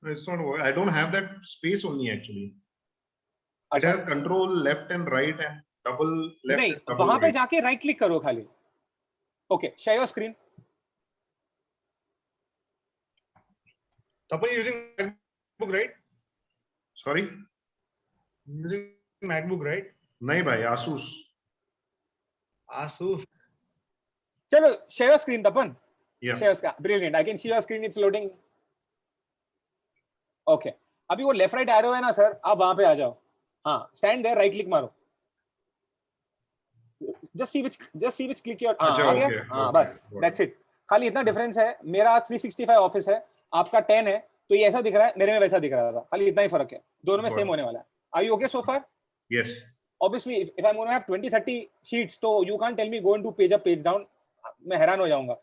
It's not. I don't have that space only actually. It अच्छा, has control left and right and double left नहीं, and double वहां पे right. जाके right click करो खाली. Okay, share your screen. Tapan, using MacBook, right? Sorry? Using MacBook, right? नहीं भाई, Asus. Asus. चलो, share your screen Tapan. Yeah. Share screen. Brilliant. I can see your screen. It's loading. Okay, अभी वो left right arrow है ना sir, आप वहां पे आ जाओ. हाँ, स्टैंड देयर, राइट क्लिक मारो. just see which click your. अच्छा, आ गया. okay, हाँ, okay, बस that's it. खाली इतना डिफरेंस है. मेरा 365 ऑफिस है, आपका 10 है, तो ये ऐसा दिख रहा है, मेरे में वैसा दिख रहा था. खाली इतना ही फर्क है, दोनों में सेम होने वाला है. Are you okay so far? Yes. Obviously, if I'm going to have 20-30 sheets, तो you can't tell me go and do page up, page down. मैं हैरान हो जाऊंगा.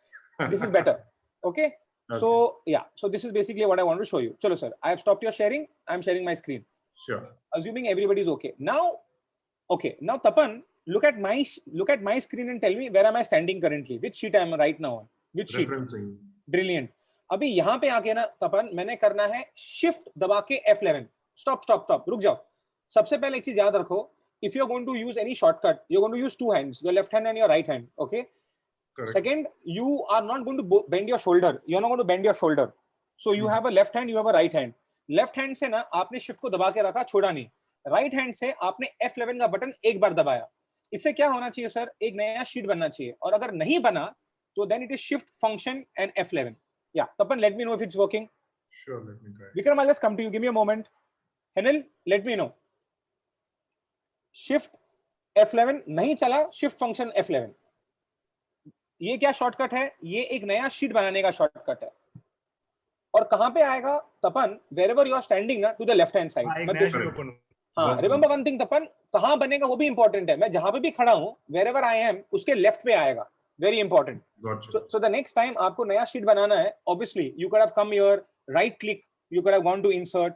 This is better. Okay? So yeah, so this is basically what I want to show you. चलो sir, I have stopped your sharing. I'm sharing my screen. Sure. Assuming everybody is okay. Now Tapan, look at my screen and tell me where am I standing currently? Which sheet I am right now on? Which sheet? Referencing. Brilliant. अभी यहाँ पे आके ना तपन, मैंने करना है shift दबा के F11. Stop. रुक जाओ. सबसे पहले एक चीज याद रखो. If you're going to use any shortcut, you're going to use two hands, your left hand and your right hand. Okay. Correct. Second, you are not going to bend your shoulder. You're not going to bend your shoulder. So you have a left hand, you have a right hand. Left hand से ना आपने shift को दबा के रखा, छोड़ा नहीं. Right hand से आपने F11 का बटन एक बार दबाया. इससे क्या होना चाहिए सर? एक नया शीट बनना चाहिए. और अगर नहीं बना तो then it is shift function and F11. Yeah, Tapan, let me know if it's working. Sure, let me try. Vikram, I'll just come to you. Give me a moment. Henil, let me know. Shift F11 नहीं चला, shift function F11. ये क्या shortcut है? ये एक नया sheet बनाने का शॉर्टकट है. और कहां पे आएगा तपन? wherever you are standing ना, to the left hand side. हाँ, remember one thing तपन, कहां बनेगा वो भी इंपॉर्टेंट है. मैं जहां पे भी खड़ा हूं, wherever I am, उसके लेफ्ट पे आएगा. Very important. Gotcha. So the next time आपको नया शीट बनाना है, obviously you could have come here, right click, you could have gone to insert.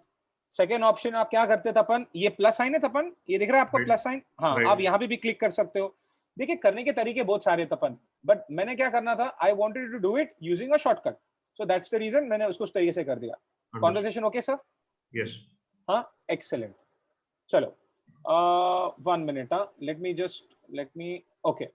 Second option आप क्या करते तपन? ये प्लस साइन है तपन, ये दिख रहा है आपको प्लस साइन? हाँ, आप यहाँ पे भी क्लिक कर सकते हो. देखिए, करने के तरीके बहुत सारे तपन, बट मैंने क्या करना था, I wanted to do it using a shortcut, so that's the reason मैंने उसको उस तरीके से कर दिया. Conversation okay sir? यस. हाँ, एक्सेलेंट. चलो, 1 minute. Let me. Okay.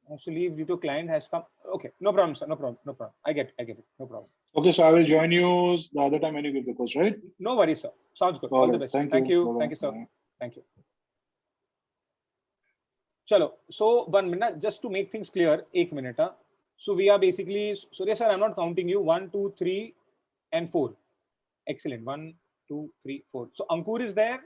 I have to leave due to client has come. Okay, no problem, sir. No problem. I get it. No problem. Okay, so I will join you the other time when you give the course, right? No worries, sir. Sounds good. All the best. Thank you, sir. Thank you. Chalo. So 1 minute, just to make things clear. 1 minute. So we are basically. Surya sir, I'm not counting you. 1, 2, 3, and 4. Excellent. 1, 2, 3, 4. So Ankur is there.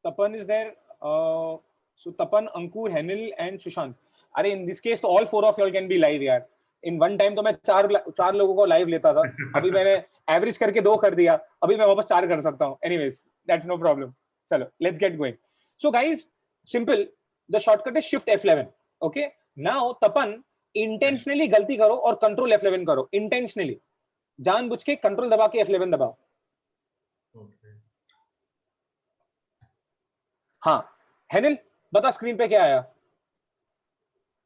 Tapan is there. So Tapan, Ankur, Henil, and Sushant. अरे in this case तो all 4 of y'all can be live यार. In one time तो मैं चार लोगों को live लेता था. अभी मैंने average करके 2 कर दिया. अभी मैं वापस 4 कर सकता हूँ. Anyways, that's no problem. चलो, let's get going. So guys, simple. The shortcut is Shift F11. Okay. Now Tapan intentionally गलती करो और Control F11 करो. Intentionally. जानबूझ के Control दबा के F11 दबाओ. हाँ, Henil, बता स्क्रीन पे क्या आया?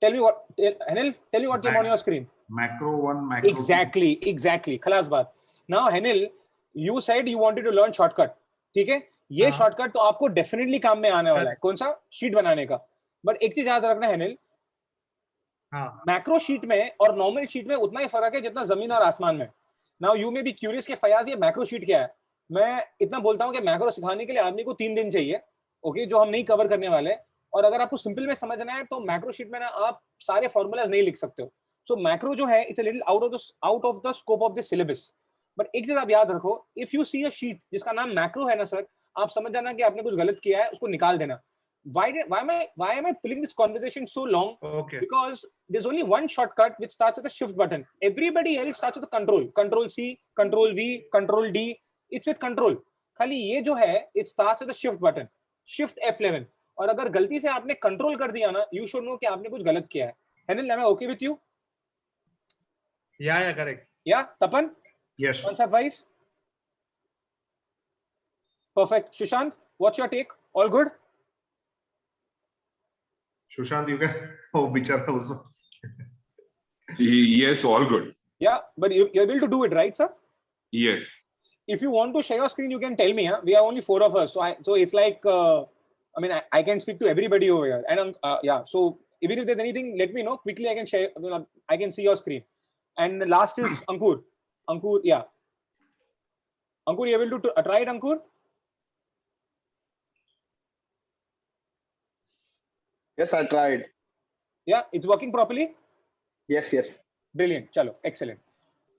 Tell me what came on your screen. Macro 1, macro 2. Exactly. खलास बात. Now Henil, you said you wanted to learn shortcut. ठीक है? ये शॉर्टकट तो आपको डेफिनेटली काम में आने वाला है. कौन सा? शीट बनाने का. बट एक चीज याद रखना Henil, मैक्रो शीट में और नॉर्मल शीट में उतना ही फर्क है जितना जमीन और आसमान में. Now you may be curious कि फयाज ये मैक्रो शीट क्या है. मैं इतना बोलता हूँ कि मैक्रो सिखाने के लिए आदमी को 3 दिन चाहिए. ओके, जो हम नहीं कवर करने वाले. और अगर आपको सिंपल में समझना है तो मैक्रो शीट में ना आप सारे फॉर्मूलाज नहीं लिख सकते हो. सो मैक्रो जो है it's a little out of the scope of the syllabus. But एक चीज आप याद रखो, if you see a sheet जिसका नाम मैक्रो है ना सर, आप समझ जाना कि आपने कुछ गलत किया है, उसको निकाल देना. why am I pulling this conversation so long? Okay. Because there's only one shortcut which starts with the shift button. Everybody else starts with the control C, control V, control D. It's with control. खाली ये जो है it starts with the shift button. Shift F11. और अगर गलती से आपने control कर दिया ना, you should know कि आपने कुछ गलत किया है. Henil, am I okay with you? Yeah, correct. Yeah, Tapan? Yes. Concept-wise? Perfect. Sushant, what's your take? All good? Sushant, you can. Oh, bichara also. Yes, all good. Yeah, but you're able to do it, right, sir? Yes. if you want to share your screen, you can tell me. Huh? We are only 4 of us, so it's like I mean I can speak to everybody over here, and yeah. So even if there's anything, let me know quickly. I can share. I can see your screen. And the last is Ankur. Ankur, yeah. Ankur, you able to try it, Ankur? Yes, I tried. Yeah, it's working properly. Yes, yes. Brilliant. चलो, excellent.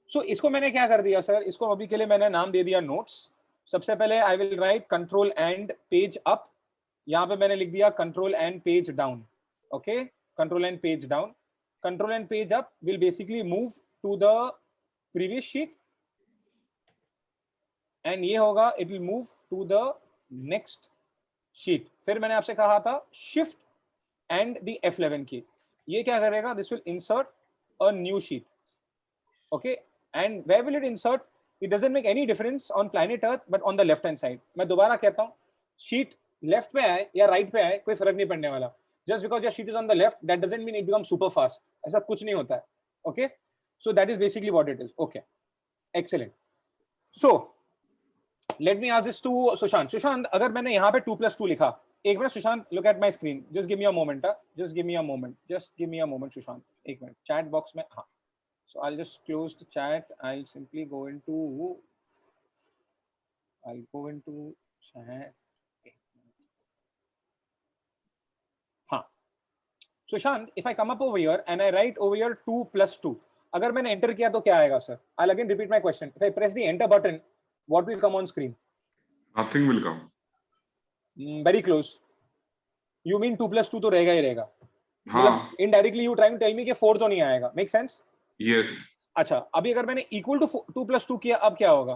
So इसको मैंने क्या कर दिया sir? इसको अभी के लिए मैंने नाम दे दिया notes. सबसे पहले I will write control and page up. यहाँ पे मैंने लिख दिया control and page down. Okay, control and page down. Control and page up will basically move to the previous sheet. And ये होगा, it will move to the next sheet. फिर मैंने आपसे कहा था shift and the F11 key. ये क्या करेगा? This will insert a new sheet. Okay, and where will it insert? It doesn't make any difference on planet Earth, but on the left hand side. मैं दोबारा कहता हूँ, sheet left पे आए या right पे आए, कोई फर्क नहीं पड़ने वाला. Just because your sheet is on the left, that doesn't mean it becomes super fast. ऐसा कुछ नहीं होता है. Okay, so that is basically what it is. Okay, excellent. So let me ask this to Sushant. Sushant, अगर मैंने यहाँ पे 2+2 लिखा, एक minute Sushant, look at my screen. Just give me a moment. Just give me a moment. Just give me a moment, Sushant. एक minute. Chat box में, हाँ. So I'll just close the chat. I'll simply go into. I'll go into chat. हाँ. Sushant, if I come up over here and I write over here 2+2, अगर मैंने enter किया तो क्या आएगा sir? I'll again repeat my question. If I press the enter button, what will come on screen? Nothing will come. Very close. You mean 2+2 तो रहेगा ही रहेगा. हाँ. Indirectly you trying to tell me कि 4 तो नहीं आएगा. Make sense? Yes. अच्छा, अभी अगर मैंने equal to 2+2 किया, अब क्या होगा?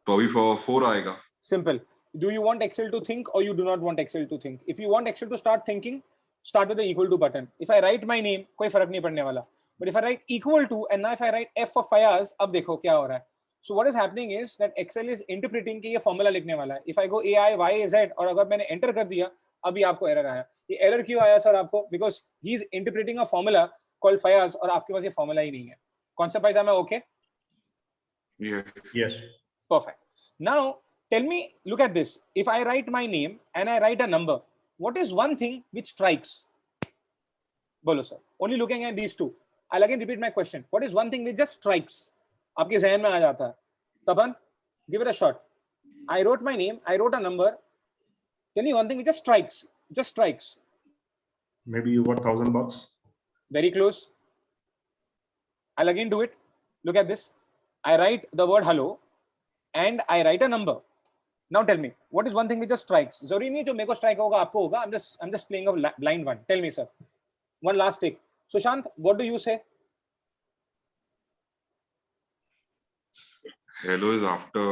तो अभी 4 आएगा. Simple. Do you want Excel to think or you do not want Excel to think? If you want Excel to start thinking, start with the equal to button. If I write my name, कोई फर्क नहीं पड़ने वाला. But if I write equal to and now if I write F for Fayaz, अब देखो क्या हो रहा है. So what is happening is that Excel is interpreting कि ये formula लिखने वाला है. If I go AI, Y, Z और अगर मैंने enter कर दिया, अभी आपको error आया. ये error क्यों आया सर आपको? Because he is interpreting a formula called Fayaz और आपके पास ये formula ही नहीं है. Concept wise, am I okay? Yes. Yes. Perfect. Now tell me, look at this. If I write my name and I write a number, what is one thing which strikes? बोलो sir. Only looking at these two. I'll again repeat my question. What is one thing which just strikes? आपके ज़हन में आ जाता है. तपन, give it a shot. I wrote my name. I wrote a number. Tell me one thing which just strikes. Just strikes. Maybe you got $1,000. Very close. I'll again do it. Look at this. I write the word hello and I write a number. Now tell me, what is one thing which just strikes? जरूरी नहीं जो मेरे को strike होगा आपको होगा. I'm just playing a blind one. Tell me, sir. One last take. Sushant, what do you say? Hello is after.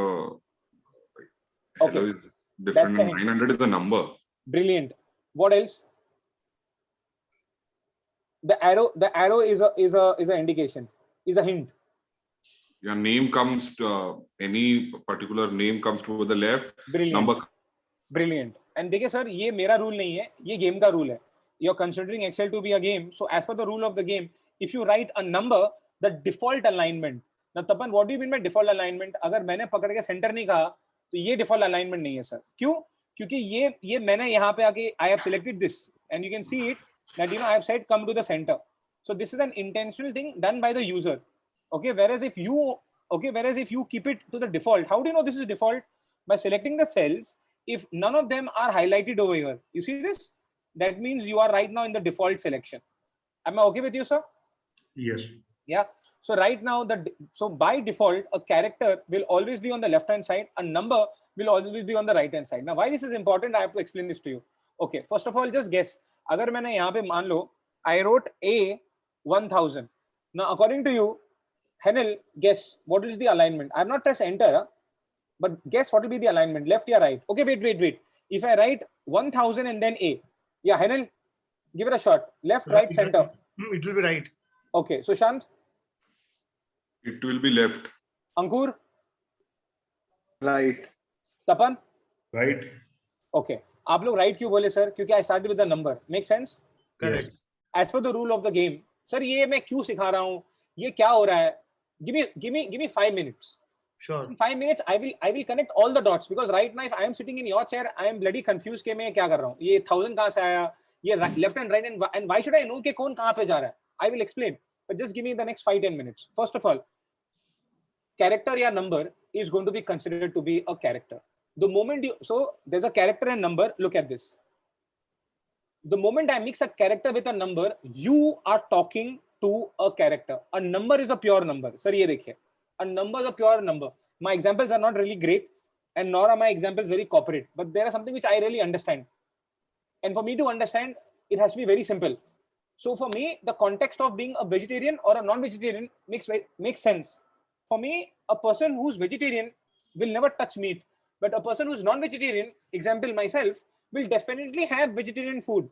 Okay. Hello is That's different. the hint. 900 is the number. Brilliant. What else? The arrow is a indication. Is a hint. Your name comes to any particular name comes to the left. Brilliant. Number. Brilliant. And देखिए sir, ये मेरा rule नहीं है, ये game का rule है. You're considering Excel to be a game, so as per the rule of the game, if you write a number, the default alignment. Now Tapan, what do you mean by default alignment? अगर मैंने पकड़ के center नहीं कहा, तो ये default alignment नहीं है सर. क्यों? क्योंकि ये मैंने यहाँ पे आके I have selected this, and you can see it that I have said come to the center. So this is an intentional thing done by the user. Okay, whereas if you keep it to the default, how do you know this is default? By selecting the cells, if none of them are highlighted over here, you see this? That means you are right now in the default selection. Am I okay with you, sir? Yes. Yeah. So right now, so by default, a character will always be on the left hand side. A number will always be on the right hand side. Now, why this is important, I have to explain this to you. Okay. First of all, just guess. अगर मैंने यहाँ पे मान लो, I wrote A 1000. Now, according to you, Henel, guess what is the alignment? I have not pressed enter, but guess what will be the alignment, left or right? Okay, wait. If I write 1000 and then A, yeah, Henel, give it a shot. Left, right, center. It will be right. Okay, so Shant? It will be left. Ankur? Right. Tapan? Right. Okay. आप लोग right क्यों बोले sir? क्योंकि I started with the number. Make sense? Correct. Yes. As per the rule of the game, sir ये मैं क्यों सिखा रहा हूँ? ये क्या हो रहा है? Give me 5 minutes. Sure. In 5 minutes, I will connect all the dots because right now, if I am sitting in your chair, I am bloody confused कि मैं क्या कर रहा हूँ. ये 1000 कहाँ से आया? ये left and right and why should I know कि कौन कहाँ पे जा रहा है? I will explain. But just give me the next 5-10 minutes. First of all, character या number is going to be considered to be a character. The moment there's a character and number. Look at this. The moment I mix a character with a number, you are talking to a character. A number is a pure number. Sir, ये देखिए. A number is a pure number. My examples are not really great, and nor are my examples very corporate. But there are something which I really understand. And for me to understand, it has to be very simple. So for me, the context of being a vegetarian or a non-vegetarian makes sense. For me, a person who's vegetarian will never touch meat. But a person who's non-vegetarian, example myself, will definitely have vegetarian food.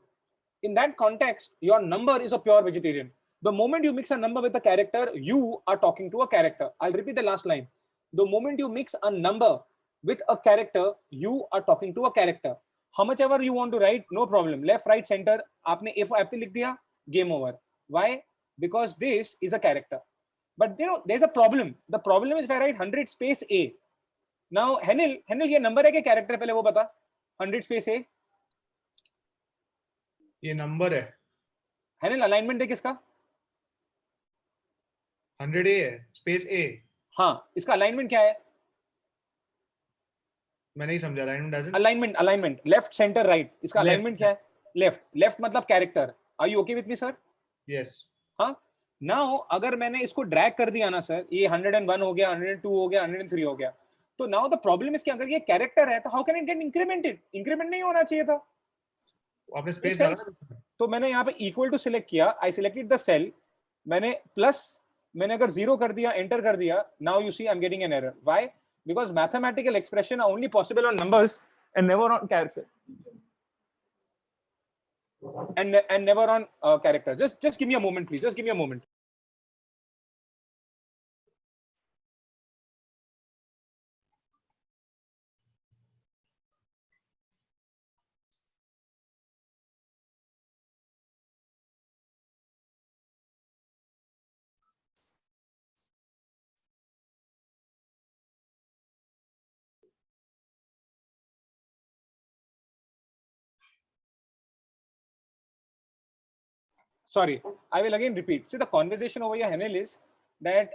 In that context, your number is a pure vegetarian. The moment you mix a number with a character, you are talking to a character. I'll repeat the last line. The moment you mix a number with a character, you are talking to a character. How much ever you want to write, no problem. Left, right, center. आपने A for apple लिख दिया, game over. Why? Because this is a character. But there's a problem. The problem is if I write 100 space A. Now, Henil, ये number है क्या character पहले वो बता. 100 space A. ये number है. Henil, alignment दे किसका? 100 A है. Space A. हाँ, इसका alignment क्या है? मैं नहीं समझा. Alignment. Left, center, right. इसका alignment क्या है? Left मतलब character. Are you okay with me, sir? Yes. हाँ. Now, अगर मैंने इसको drag कर दिया ना सर, ये 101 हो गया, 102 हो गया, 103 हो गया. तो now the problem is कि अगर ये character है, तो how can it get incremented? Increment नहीं होना चाहिए था. आपने space डाला. तो मैंने यहाँ पे equal to select किया. I selected the cell. मैंने plus मैंने अगर 0 कर दिया, enter कर दिया. Now you see I'm getting an error. Why? Because mathematical expression are only possible on numbers and never on character. And never on character. Just give me a moment, please. Just give me a moment. Sorry, I will again repeat. See, the conversation over here, Henil, is that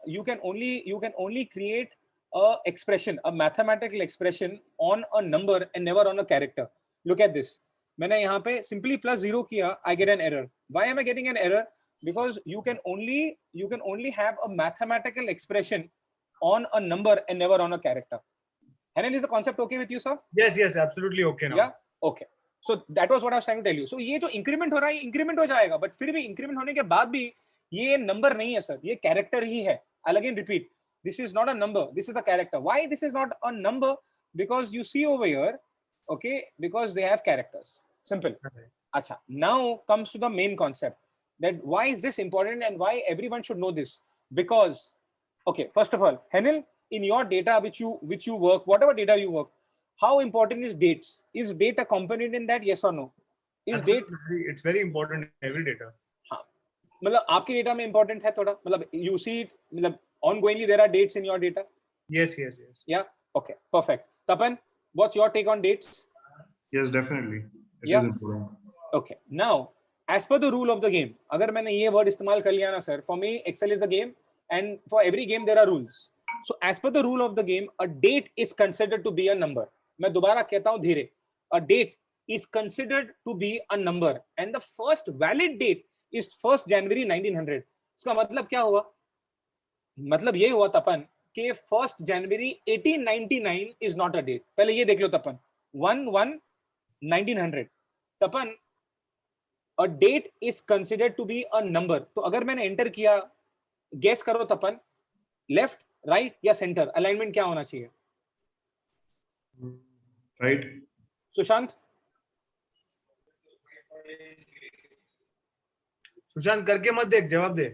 you can only create a expression, a mathematical expression on a number and never on a character. Look at this. मैंने यहाँ पे simply plus 0 किया, I get an error. Why am I getting an error? Because you can only have a mathematical expression on a number and never on a character. Henil, is the concept okay with you, sir? Yes, absolutely okay now. Yeah, okay. So that was what I was trying to tell you. So ये जो increment हो रहा है, increment हो जाएगा, but फिर भी increment होने के बाद भी ये number नहीं है sir, ये character ही है. I'll again repeat. This is not a number. This is a character. Why this is not a number? Because you see over here, okay, because they have characters. Simple. Acha. Now comes to the main concept. That why is this important and why everyone should know this? Because, okay, first of all, Henil, in your data which you work, whatever data you work, how important is dates? Is date a component in that? Yes or no? Is date? It's very important in every data. हाँ, मतलब आपके data में important है थोड़ा, मतलब you see it, मतलब ongoingly there are dates in your data. Yes. Yeah. Okay. Perfect. Tapan, what's your take on dates? Yes, definitely. It Yeah. is important. Okay. Now, as per the rule of the game, अगर मैंने ये word इस्तेमाल कर लिया ना sir, for me Excel is a game, and for every game there are rules. So as per the rule of the game, a date is considered to be a number. मैं दोबारा कहता हूँ धीरे. A date is considered to be a number, and the first valid date is 1st January 1900. इसका मतलब क्या हुआ? मतलब ये हुआ तपन कि 1st January 1899 is not a date. पहले ये देख लो तपन. 1/1/1900. तपन, a date is considered to be a number. तो अगर मैंने एंटर किया, गेस करो तपन, लेफ्ट, राइट या सेंटर, अलाइनमेंट क्या होना चाहिए? Right. सुशांत, सुशांत करके मत देख, जवाब दे.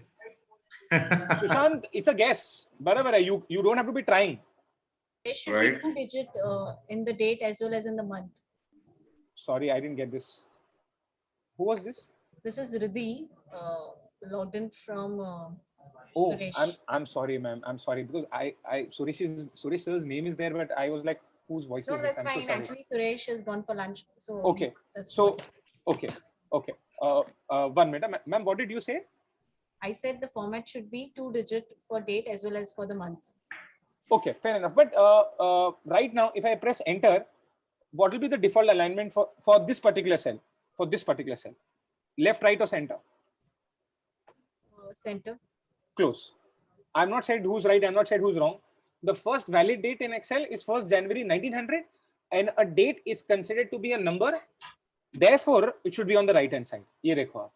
Sushant, it's a guess. बराबर है. You don't have to be trying. There should Right. be 2 digit in the date as well as in the month. Sorry, I didn't get this. Who was this? This is Riddhi, logged in from Oh, Suresh. I'm sorry, ma'am. I'm sorry because Suresh sir's name is there, but I was like, whose voice No, is this? that's I'm so fine. sorry. Actually, Suresh has gone for lunch. So Okay. just So, okay. 1 minute, ma'am. What did you say? I said the format should be 2-digit for date as well as for the month. Okay, fair enough. But right now, if I press enter, what will be the default alignment for this particular cell? For this particular cell, left, right, or center? Center. Close. I'm not said who's right. I'm not said who's wrong. The first valid date in Excel is 1st January 1900, and a date is considered to be a number. Therefore, it should be on the right hand side. ये देखो आप.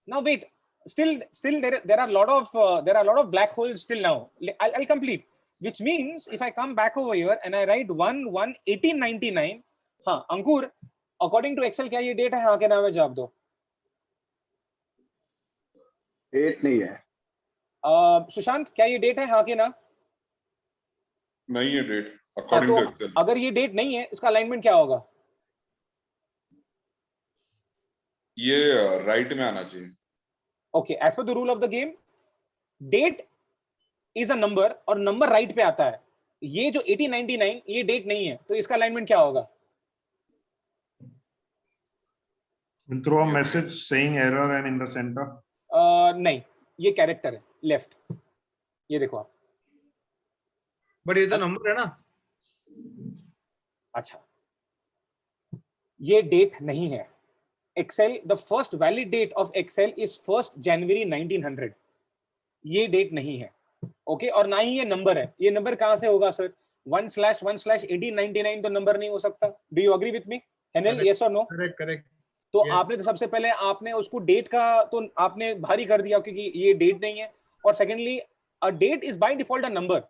Now wait. Still there are a lot of black holes still now. I'll complete. Which means if I come back over here and I write 1/1/1899, हाँ अंकुर, according to Excel क्या ये date है? हाँ के नाम है जवाब दो. Date नहीं है. सुशांत क्या ये डेट है? हाँ के ना? नहीं है डेट अकॉर्डिंग टू एक्सेल. अगर ये डेट नहीं है, इसका अलाइनमेंट क्या होगा? ये राइट में आना चाहिए. Okay, as per the rule of the game, date is a number और नंबर राइट पे आता है. ये जो 1899 ये डेट नहीं है, तो इसका अलाइनमेंट क्या होगा? We'll throw a message saying error and in the center. नहीं, ये कैरेक्टर है लेफ्ट. ये देखो आप. बट ये तो नंबर है ना. अच्छा, ये डेट नहीं है. Excel, the first valid date of Excel is 1st January 1900. ये डेट नहीं है. ओके, और ना ही ये नंबर है. ये नंबर कहां से होगा सर? 1/1/1899 तो नंबर नहीं हो सकता. Do you agree with me? Henil, yes और नो? करेक्ट. तो Yes. आपने तो सबसे पहले आपने उसको डेट का तो आपने भारी कर दिया क्योंकि ये डेट नहीं है. और secondly, a date is by default a number.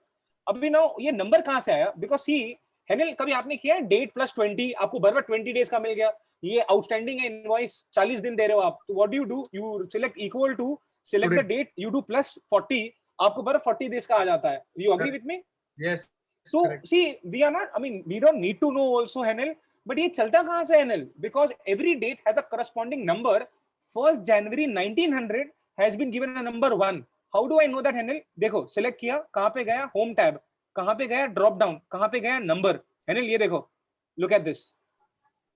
अभी ना ये नंबर कहां से आया? बिकॉज सी हेनिल, कभी आपने किया है डेट प्लस 20, आपको बराबर 20 डेज का मिल गया. ये आउटस्टैंडिंग है इनवॉइस, 40 दिन दे रहे हो आप. तो what do you do? You select equal to, select the date, you do plus 40, आपको बराबर 40 डेज का आ जाता है. You agree with me? Yes. So Correct. see, we are not. I mean, we don't need to know also, Henel. But ये चलता कहाँ से Henel? Because every date has a corresponding number. 1st January 1900 has been given a number 1. How do I know that, Henel? देखो, select किया, कहाँ पे गया? Home tab. कहाँ पे गया? Drop down. कहाँ पे गया? Number. Henel, ये देखो. Look at this.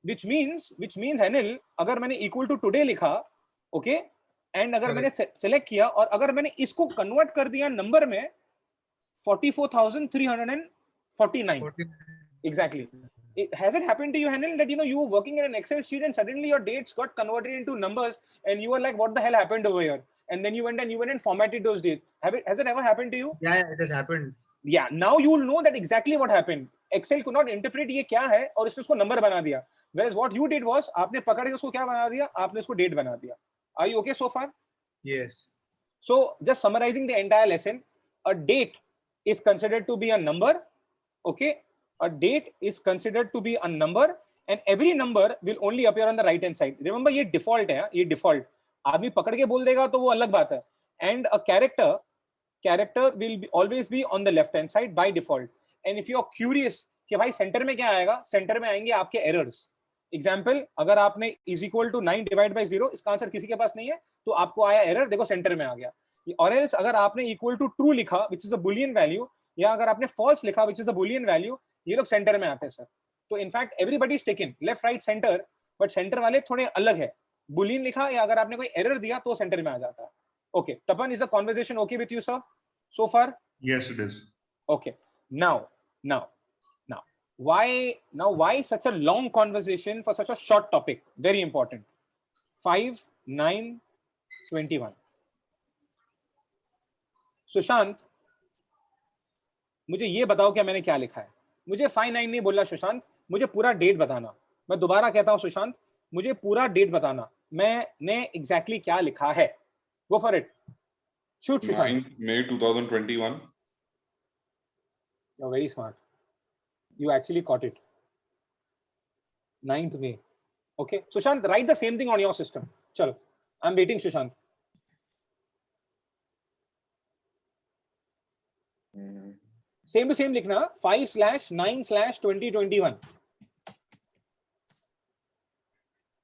Which means Henel, अगर मैंने equal to today लिखा, okay, and अगर मैंने select किया और अगर मैंने इसको convert कर दिया number में 44,349. Exactly. Has it happened to you, Henel, that you were working in an Excel sheet and suddenly your dates got converted into numbers and you were like, what the hell happened over here? And then you went and formatted those dates. Has it ever happened to you? Yeah, it has happened. Yeah. Now you will know that exactly what happened. Excel could not interpret ये क्या है और इसने उसको number बना दिया. Whereas what you did was आपने पकड़ के उसको क्या बना दिया? आपने उसको date बना दिया. Are you okay so far? Yes. So just summarizing the entire lesson, a date is considered to be a number. Okay, a date is considered to be a number, and every number will only appear on the right hand side. Remember, ये default है, ये default. आदमी पकड़ के बोल देगा तो वो अलग बात है. And a character will always be on the left hand side by default. And if you are curious कि भाई center में क्या आएगा? Center में आएंगे आपके errors. Example, अगर आपने is equal to 9 divided by 0, इसका आंसर किसी के पास नहीं है, तो आपको आया error, देखो center में आ गया. और else अगर आपने equal to true लिखा, which is a boolean value, या अगर आपने false लिखा, which is a boolean value, ये लोग center में आते हैं सर. तो in fact everybody is taken left, right, center, but center वाले थोड़े अलग है. boolean लिखा या अगर आपने कोई error दिया तो center में आ जाता है. Okay, Tapan, is the conversation okay with you, sir? So far? Yes, it is. Okay. Now, why such a long conversation for such a short topic? Very important. 5, 9, 21. Sushant, मुझे ये बताओ क्या मैंने क्या लिखा है. मुझे 5, 9 नहीं बोलना सुशांत, मुझे पूरा डेट बताना. मैं दोबारा कहता हूं सुशांत, मुझे पूरा डेट बताना. मैंने एग्जैक्टली क्या लिखा है. Go for it. Shoot, Sushant. 9 May 2021. You're very smart. You actually caught it. 9th May. Okay. Sushant, write the same thing on your system. Chalo. I'm waiting, Sushant. Same to same likhna. 5/9/2021.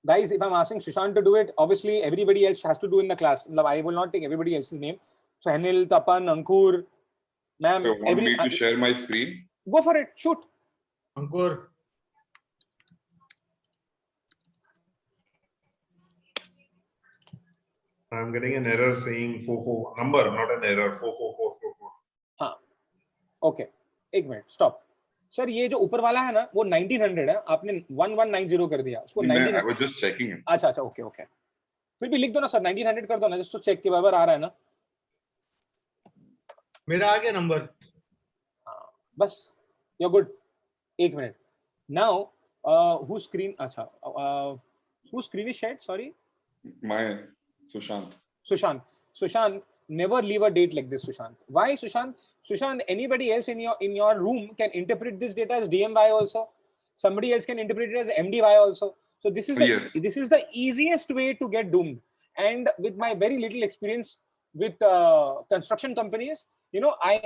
Guys, if I'm asking Sushant to do it, obviously everybody else has to do in the class. I will not take everybody else's name. So Henil, Tapan, Ankur, ma'am, You want me to share my screen? go for it. Shoot. Ankur. I'm getting an error saying 44 number, not an error. 44444. हाँ, okay, एक minute, stop sir. ये जो ऊपर वाला है ना वो 1900 है, आपने 1190 कर दिया उसको। I 1900 was just checking it. अच्छा अच्छा, ओके ओके, फिर भी लिख दो ना सर, 1900 कर दो ना, जस्ट तो चेक के बराबर आ रहा है ना। मेरा आ गया नंबर। बस, you're good. एक मिनट। Now, whose screen? अच्छा, whose screen is shared? Sorry. My Sushant. Sushant. Sushant, never leave a date like this, Sushant. Why, Sushant? Sushant, anybody else in your room can interpret this data as DMY also. Somebody else can interpret it as MDY also. So this is the easiest way to get doomed. And with my very little experience with construction companies, you know, I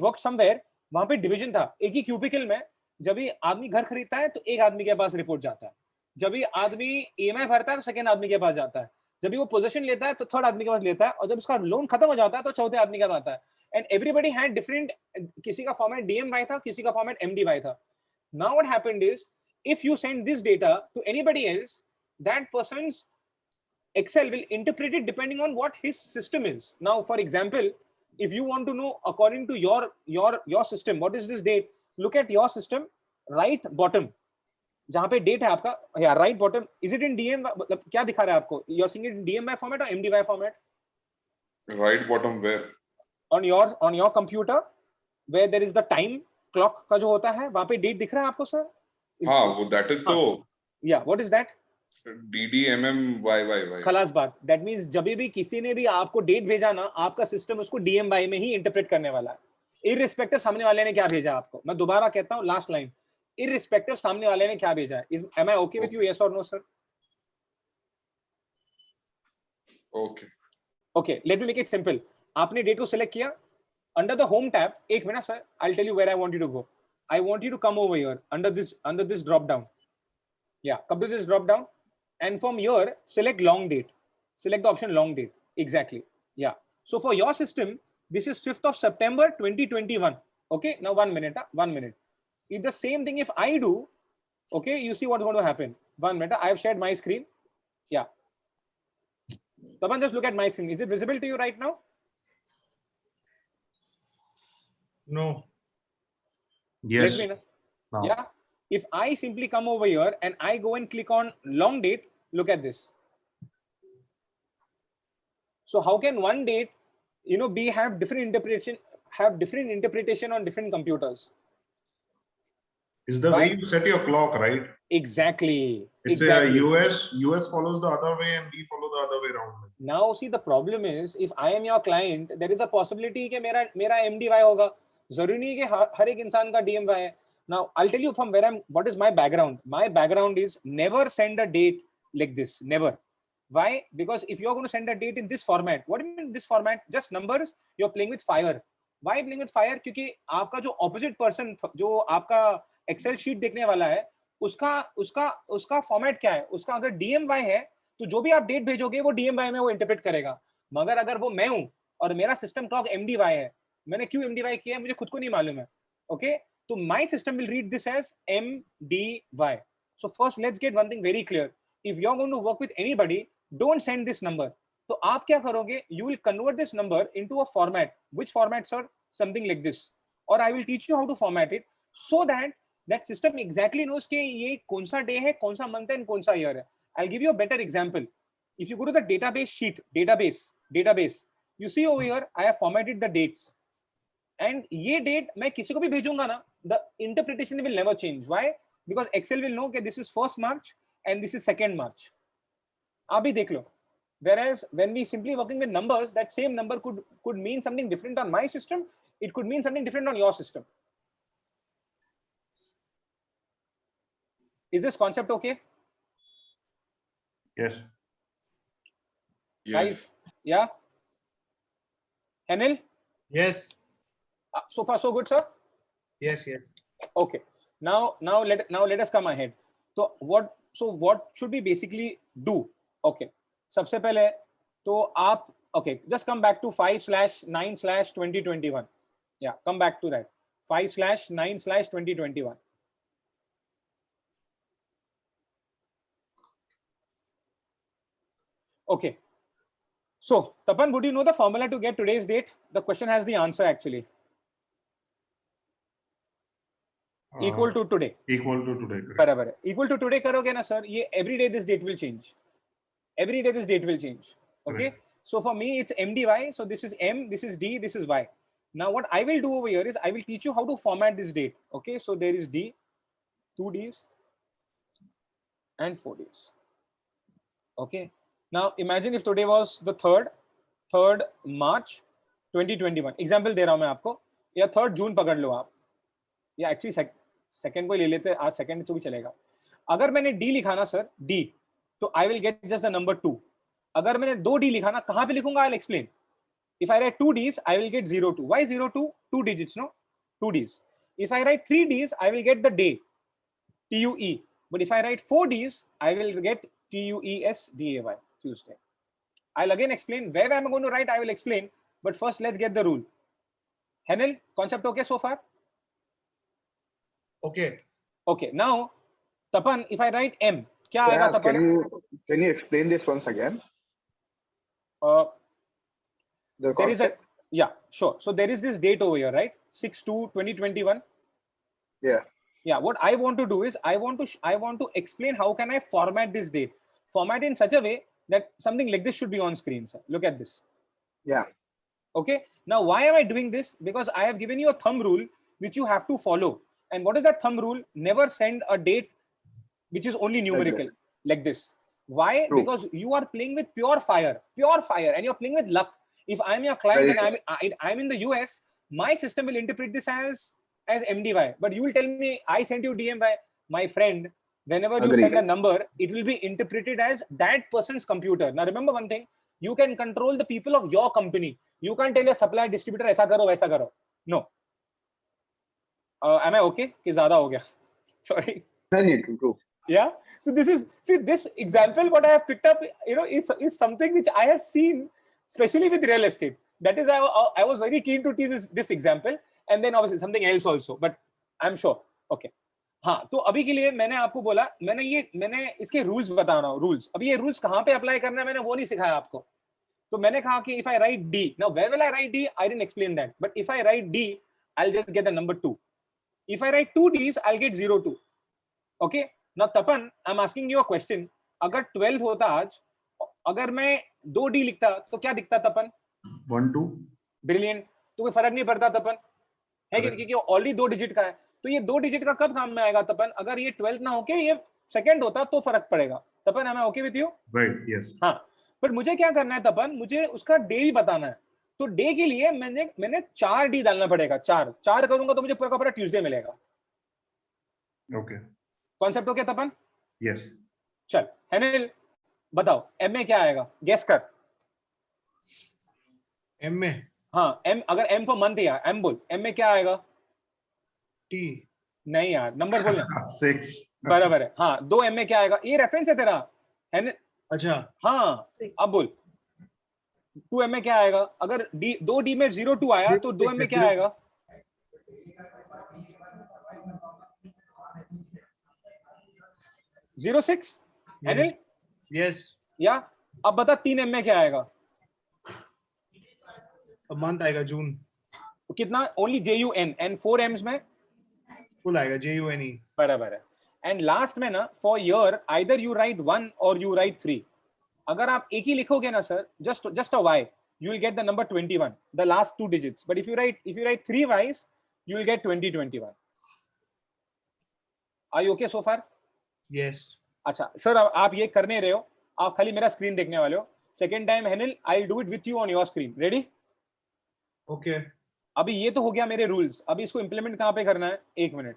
worked somewhere. वहां पे division था, एक ही cubicle में जब भी आदमी घर खरीदता है तो एक आदमी के पास रिपोर्ट जाता है, जब भी आदमी ईएमआई भरता है तो सेकंड आदमी के पास जाता है, जब भी वो पोजीशन लेता है तो थर्ड आदमी के पास लेता है, और जब उसका लोन खत्म हो जाता है तो चौथे आदमी के पास आता है। एंड एवरीबडी हैड डिफरेंट, किसी का फॉर्मेट डीएमवाई था, किसी का फॉर्मेट एमडीवाई था। Now what happened is, if you send this data to anybody else, that persons Excel will interpret it depending on what his system is. Now, for example, if you want to know according to your system, what is this date? Look at your system, right bottom, जहाँ पे date है आपका, yeah, right bottom. Is it in DM? मतलब क्या दिखा रहा है आपको? You're seeing it in DMY format or MDY format? Right bottom where? On your computer, where there is the time clock का जो होता है, वहाँ पे date दिख रहा है आपको sir? हाँ, वो that is तो. Yeah, what is that? DDMMYYY. खलास बात। दैट मींस जब भी किसी ने भी आपको डेट भेजा ना, आपका सिस्टम उसको डीएमवाई में ही इंटरप्रेट करने वाला है, इररिस्पेक्टिव सामने वाले ने क्या भेजा आपको। मैं दोबारा कहता हूं, लास्ट लाइन, इररिस्पेक्टिव सामने वाले ने क्या भेजा है। Am I okay with you, yes और no sir? Okay okay, let me make it simple. आपने डेट को सिलेक्ट किया अंडर द होम टैब। एक minute sir, I will tell you where I want you to go. I want you to come over here under this drop down. Yeah, come to this drop down. And from here, select long date. Select the option long date. Exactly. Yeah. So for your system, this is 5th of September 2021. Okay. Now 1 minute. 1 minute. It's the same thing if I do. Okay. You see what's going to happen. 1 minute. I have shared my screen. Yeah. Taban, just look at my screen. Is it visible to you right now? No. Yes. Let me know. Now. Yeah. If I simply come over here and I go and click on long date, look at this. So how can one date, you know, have different interpretation on different computers? It's the way you set your clock, right? Exactly. It's exactly. US follows the other way and we follow the other way around. Now see, the problem is, if I am your client, there is a possibility कि मेरा MDY होगा, जरूरी नहीं कि हर एक इंसान का DMY है. Now I'll tell you from where what is my background. My background is never send a date like this. Never. Why? Because if you're going to send a date in this format, what do you mean this format? Just numbers. You're playing with fire. Why playing with fire? क्योंकि आपका जो opposite person, जो आपका Excel sheet देखने वाला है, उसका format क्या है? उसका अगर DMY है, तो जो भी आप date भेजोगे वो DMY में वो interpret करेगा. मगर अगर वो मैं हूँ और मेरा system clock MDY है, मैंने क्यों MDY किया है मुझे खुद को नहीं मालूम है. Okay? So my system will read this as MDY. So first, let's get one thing very clear. If you're going to work with anybody, don't send this number. So आप क्या करोगे? You will convert this number into a format. Which format, sir? Something like this. Or I will teach you how to format it so that that system exactly knows कि ये कौन सा day है, कौन सा month है, and कौन सा year है. I'll give you a better example. If you go to the database sheet, database, you see over here, I have formatted the dates. And ये date मैं किसी को भी भेजूंगा ना, the interpretation will never change. Why? Because Excel will know that this is 1st March and this is 2nd March. आप भी देख लो. Whereas when we simply working with numbers, that same number could mean something different on my system. It could mean something different on your system. Is this concept okay? Yes. Guys, yeah. Henil? Yes. So far so good, sir. Yes. Yes. Okay. Now let us come ahead. So what should we basically do? Okay. सबसे पहले तो आप Okay, just come back to 5/9/2021. Yeah, come back to that. 5/9/2021. Okay. So, Tapan, would you know the formula to get today's date? The question has the answer actually. Equal to today. Equal to today. correct. बराबर है. Equal to today करोगे ना sir, ये every day this date will change. Every day this date will change. Okay. Correct. So for me it's MDY. So this is M, this is D, this is Y. Now what I will do over here is I will teach you how to format this date. Okay. So there is D, 2 Ds, and 4 Ds. Okay. Now imagine if today was the 3rd March 2021. Example दे रहा हूँ मैं आपको. या 3rd June पकड़ लो आप. या actually second को ले लेते, आज सेकंड तो भी चलेगा. अगर मैंने डी लिखा ना सर, डी, तो आई will get just the number 2. अगर मैंने 2 डी लिखा ना, कहां पे लिखूंगा, I will explain. If I write 2 Ds I will get 02. Why 02? 2 digits, no? 2 Ds. If I write 3 Ds I will get the day, TUE. But if I write 4 Ds I will get TUESDAY, Tuesday. I'll again explain where I'm going to write. I will explain, but first let's get the rule. Henel, concept okay so far? Okay. Okay, now Tapan, if I write M, क्या आएगा Yeah, Tapan? can you explain this once again? The There is a, concept? yeah, sure. So there is this date over here, right? 6/2/2021. Yeah. Yeah, what I want to do is I want to explain how can I format this date. Format in such a way that something like this should be on screen, sir. Look at this. Yeah. Okay. Now, why am I doing this? Because I have given you a thumb rule which you have to follow. And what is that thumb rule? Never send a date which is only numerical like this. Why? True. Because you are playing with pure fire, and you're playing with luck. If I'm your client Very and I'm in the US, my system will interpret this as MDY. But you will tell me I sent you DMY, my friend. Whenever you Agreed. send a number, it will be interpreted as that person's computer. Now remember one thing: you can control the people of your company. You can't tell your supplier distributor ऐसा करो वैसा करो. No. Am I okay? कि ज़्यादा हो गया. Sorry. I need to prove. Yeah. So this example what I have picked up, is something which I have seen, especially with real estate. That is I was very keen to teach this example, and then obviously something else also. But I'm sure. Okay. हाँ, तो अभी के लिए मैंने आपको बोला, मैंने इसके रूल्स बता रहा हूँ. रूल्स, अभी ये रूल्स कहाँ पे अप्लाई करना है मैंने वो नहीं सिखाया आपको. तो मैंने कहा कि if I write D, now where will I write D? I didn't explain that. But if I write D, I'll just get the number 2. If I write 2 Ds, I'll get 02. Okay. Now Tapan, I'm asking you a question. अगर 12th होता आज, अगर मैं 2 D लिखता तो क्या दिखता तपन? 1 2. Brilliant. तो कोई फर्क नहीं पड़ता तपन, है क्योंकि ऑलरेडी 2 डिजिट का है. तो ये 2 डिजिट का कब काम में आएगा तपन? अगर ये 12th ना होके ये सेकंड होता तो फर्क पड़ेगा. तपन, am I okay with you? Right. Yes. हाँ, बट मुझे क्या करना है तपन? मुझे उसका डे भी बताना है. तो डे के लिए मैंने 4 डी डालना पड़ेगा. 4 करूंगा तो मुझे पूरा का पूरा ट्यूसडे मिलेगा. Okay. कॉन्सेप्ट ओके तपन? Yes. चल हेनिल बताओ एम में क्या आएगा, गेस कर. M में हाँ, एम, अगर एम फॉर मंथ यार, एम बोल, एम में क्या आएगा? T. नहीं यार, नंबर बोल. 6. बराबर है. हाँ, 2 एम में क्या आएगा? ये रेफरेंस है तेरा हेनिल. अच्छा. हाँ, अब बोल 2 एम में क्या आएगा? अगर डी 2 डी में 02 आया तो 2 एम में क्या आएगा? (06) हेनिल. Yes. या अब बता 3 एम में क्या आएगा? अब month आएगा June. कितना? Only JUN. एंड 4 एम्स में Full आएगा JUNE. बराबर है. एंड लास्ट में ना for year either you right 1 और यू राइट 3. अगर आप एक ही लिखोगे ना sir, just a y, you will get the number 21, the last 2 digits. But if you write 3 y's, you will get 2021. Are you okay so far? Yes. अच्छा sir, आप ये करने रहे हो, आप खाली मेरा स्क्रीन देखने वाले हो. Second time Henil, I do it with you on your screen. Ready? Okay. अभी ये तो हो गया मेरे रूल्स. अभी इसको इंप्लीमेंट कहाँ पे करना है? 1 मिनट.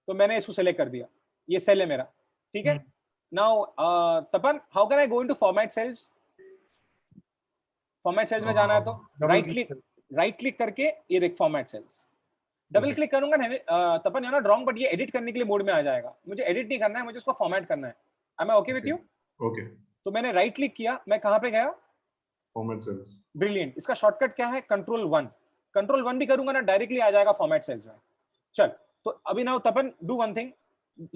तो मैंने इसको सेलेक्ट कर दिया, ये सेल है मेरा, ठीक है. Now Tapan, how can I go into format cells? Format cells में जाना है तो राइट क्लिक करके ये देख फॉर्मेट सेल्स. डबल क्लिक करूंगा ना तपन, ना रॉन्ग, बट ये एडिट करने के लिए मोड में आ जाएगा. मुझे एडिट नहीं करना है, मुझे इसको फॉर्मेट करना है. Am I okay with you? Okay. तो मैंने राइट क्लिक किया, मैं कहाँ पे गया? format cells. ब्रिलियंट. इसका शॉर्टकट क्या है? कंट्रोल 1. कंट्रोल 1 भी करूंगा ना डायरेक्टली आ जाएगा फॉर्मेट सेल्स में. चल तो अभी now Tapan do one thing.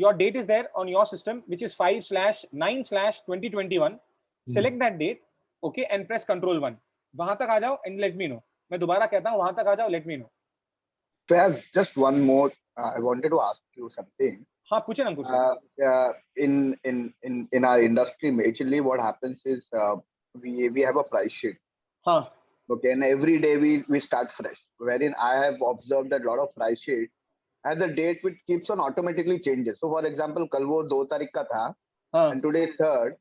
Your date is there on your system, which is 5/9/2021. Select that date, okay, and press Control 1. वहां तक आ जाओ and let me know. मैं दोबारा कहता हूँ वहां तक आ जाओ, let me know. So I have just one more. I wanted to ask you something. हाँ पूछे ना अंकुर sir. In our industry, majorly what happens is we have a price sheet. हाँ. Okay, and every day we start fresh. Wherein I have observed that a lot of price sheet has a date which keeps on automatically changes. So for example, कल वो 2 तारीख का था, हाँ. and today is 3rd.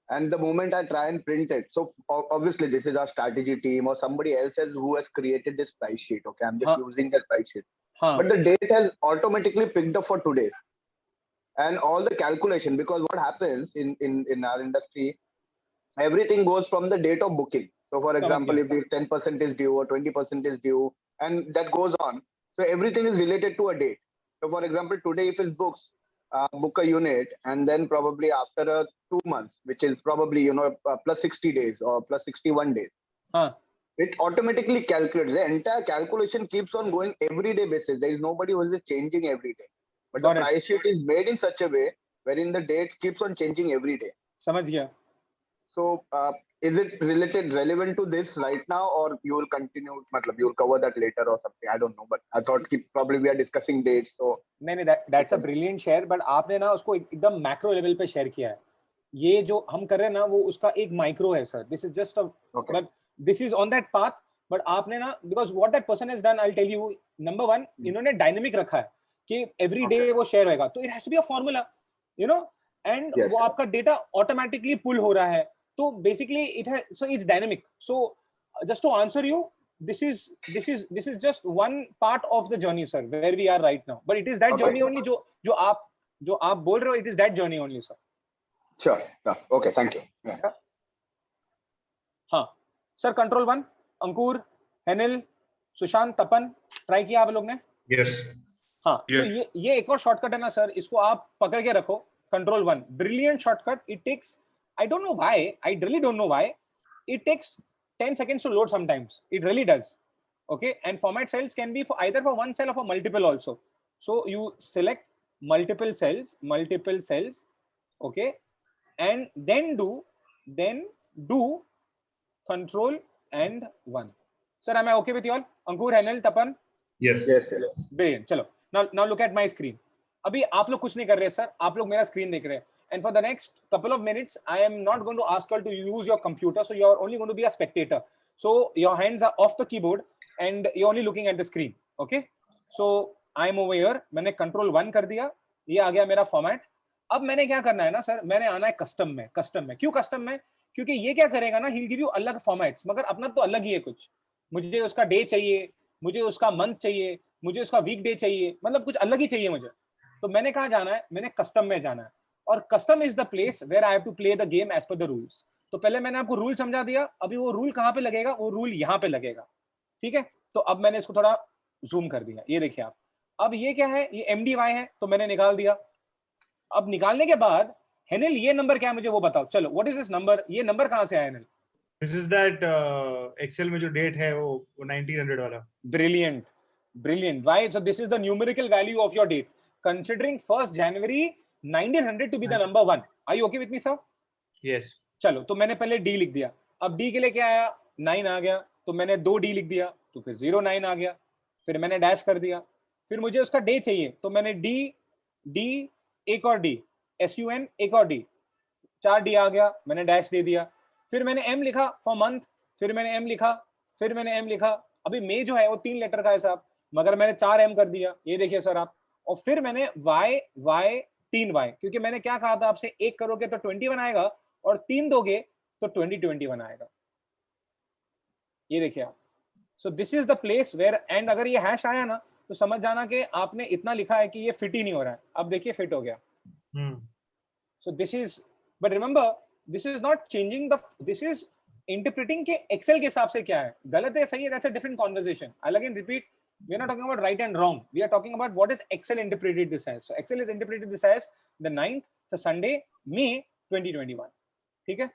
And the moment I try and print it, so obviously this is our strategy team or somebody else who has created this price sheet. Okay, I'm just using that price sheet. But the date has automatically picked up for today. And all the calculation, because what happens in our industry, everything goes from the date of booking. So for example, if 10% is due or 20% is due, and that goes on. So everything is related to a date. So for example, today if it books, book a unit, and then probably after 2 months, which is probably plus 60 days or plus 61 days, it automatically calculates. The entire calculation keeps on going every day basis. There is nobody who is changing every day. But the price sheet is made in such a way wherein the date keeps on changing every day. समझ गया. So is it relevant to this right now, or you will continue? मतलब you will cover that later or something? I don't know, but I thought probably we are discussing dates. So नहीं, that's a brilliant share. But आपने ना उसको एकदम macro level पे share किया है. ये जो हम कर रहे हैं ना वो उसका एक micro है sir. This is just a, but this is on that path. But आपने ना, because what that person has done, I'll tell you. Number one, इन्होंने dynamic रखा है कि every day वो share होएगा. तो it has to be a formula, and वो आपका data automatically pull हो रहा है. So basically it's dynamic. So just to answer you, this is just one part of the journey, sir, where we are right now. But it is that journey only जो आप बोल रहे हो, it is that journey only, sir. Sure. Okay, thank you. हाँ sir, control 1, अंकुर, हेनिल, सुशांत, तपन, try किया आप लोग ने? Yes. हाँ. तो ये एक और शॉर्टकट है ना सर, इसको आप पकड़ के रखो. Control 1, brilliant shortcut. It takes, I don't know why. I really don't know why. It takes 10 seconds to load sometimes. It really does. Okay. And format cells can be for either for one cell or for multiple also. So you select multiple cells. Okay. And then do control and 1. Sir, am I okay with you all? Ankur, Henel, Tapan? Yes. Brilliant. Chalo. Now look at my screen. अभी आप लोग कुछ नहीं कर रहे sir, आप लोग मेरा स्क्रीन देख रहे हैं. And for the next couple of minutes, I am not going to ask you all to use your computer. So you are only going to be a spectator. So your hands are off the keyboard and you're only looking at the screen. Okay. So I'm over here. मैंने control 1 कर दिया. ये आ गया मेरा format. अब मैंने क्या करना है ना सर, मैंने आना है custom में. क्यों custom में? क्योंकि ये क्या करेगा ना, he'll give you अलग formats. मगर अपना तो अलग ही है कुछ. मुझे उसका day चाहिए, मुझे उसका month चाहिए, मुझे उसका week day चाहिए. मतलब कुछ अलग ही चाहिए मुझे. तो मैंने कहाँ जाना है? मैंने custom में जाना है. और custom is the place where I have to play the game as per the rules. तो पहले मैंने आपको रूल समझा दिया. अभी वो रूल कहाँ पे लगेगा? वो रूल यहाँ पे लगेगा. ठीक है. तो अब मैंने इसको थोड़ा जूम कर दिया. ये देखिए आप. अब ये क्या है? ये MDY है. तो मैंने निकाल दिया. अब निकालने के बाद हेनिल ये नंबर क्या है मुझे वो बताओ. चलो, व्हाट इज दिस नंबर? ये नंबर कहाँ से आया Henil? This is that Excel में जो डेट है वो 1900 वाला. Brilliant. Right. So this is the numerical value of your date considering 1st January 1900 to be the number 1. Are you okay with me, sir? Yes. चलो, तो मैंने पहले D लिख दिया. अब D के लिए क्या आया? 9 आ गया. तो मैंने 2D लिख दिया. तो फिर 09 आ गया. फिर मैंने डैश कर दिया. फिर मुझे उसका डे चाहिए. तो मैंने D एक और D, SUN एक और D, 4 D आ गया. मैंने डैश दे दिया. फिर मैंने M लिखा फॉर मंथ. फिर मैंने M लिखा. अभी मई जो है वो 3 लेटर का है साहब, मगर मैंने 4 M कर दिया. ये देखिए सर आप. और फिर मैंने Y 3Y, क्योंकि मैंने क्या कहा था आपसे, 1 करोगे तो 21 आएगा और 3 दोगे तो 2021 आएगा. ये देखिए आप. So this is the place where, and अगर ये हैश आया ना तो समझ जाना कि आपने इतना लिखा है कि ये फिट ही नहीं हो रहा है. अब देखिए फिट हो गया. सो this is, but remember this is not changing the, this is interpreting के एक्सेल के हिसाब से क्या है, गलत है सही है, that's a different conversation. I again repeat, we are not talking about right and wrong. We are talking about what is Excel interpreted this as. So Excel is interpreted this as the 9th, it's a Sunday, May 2021. ठीक है.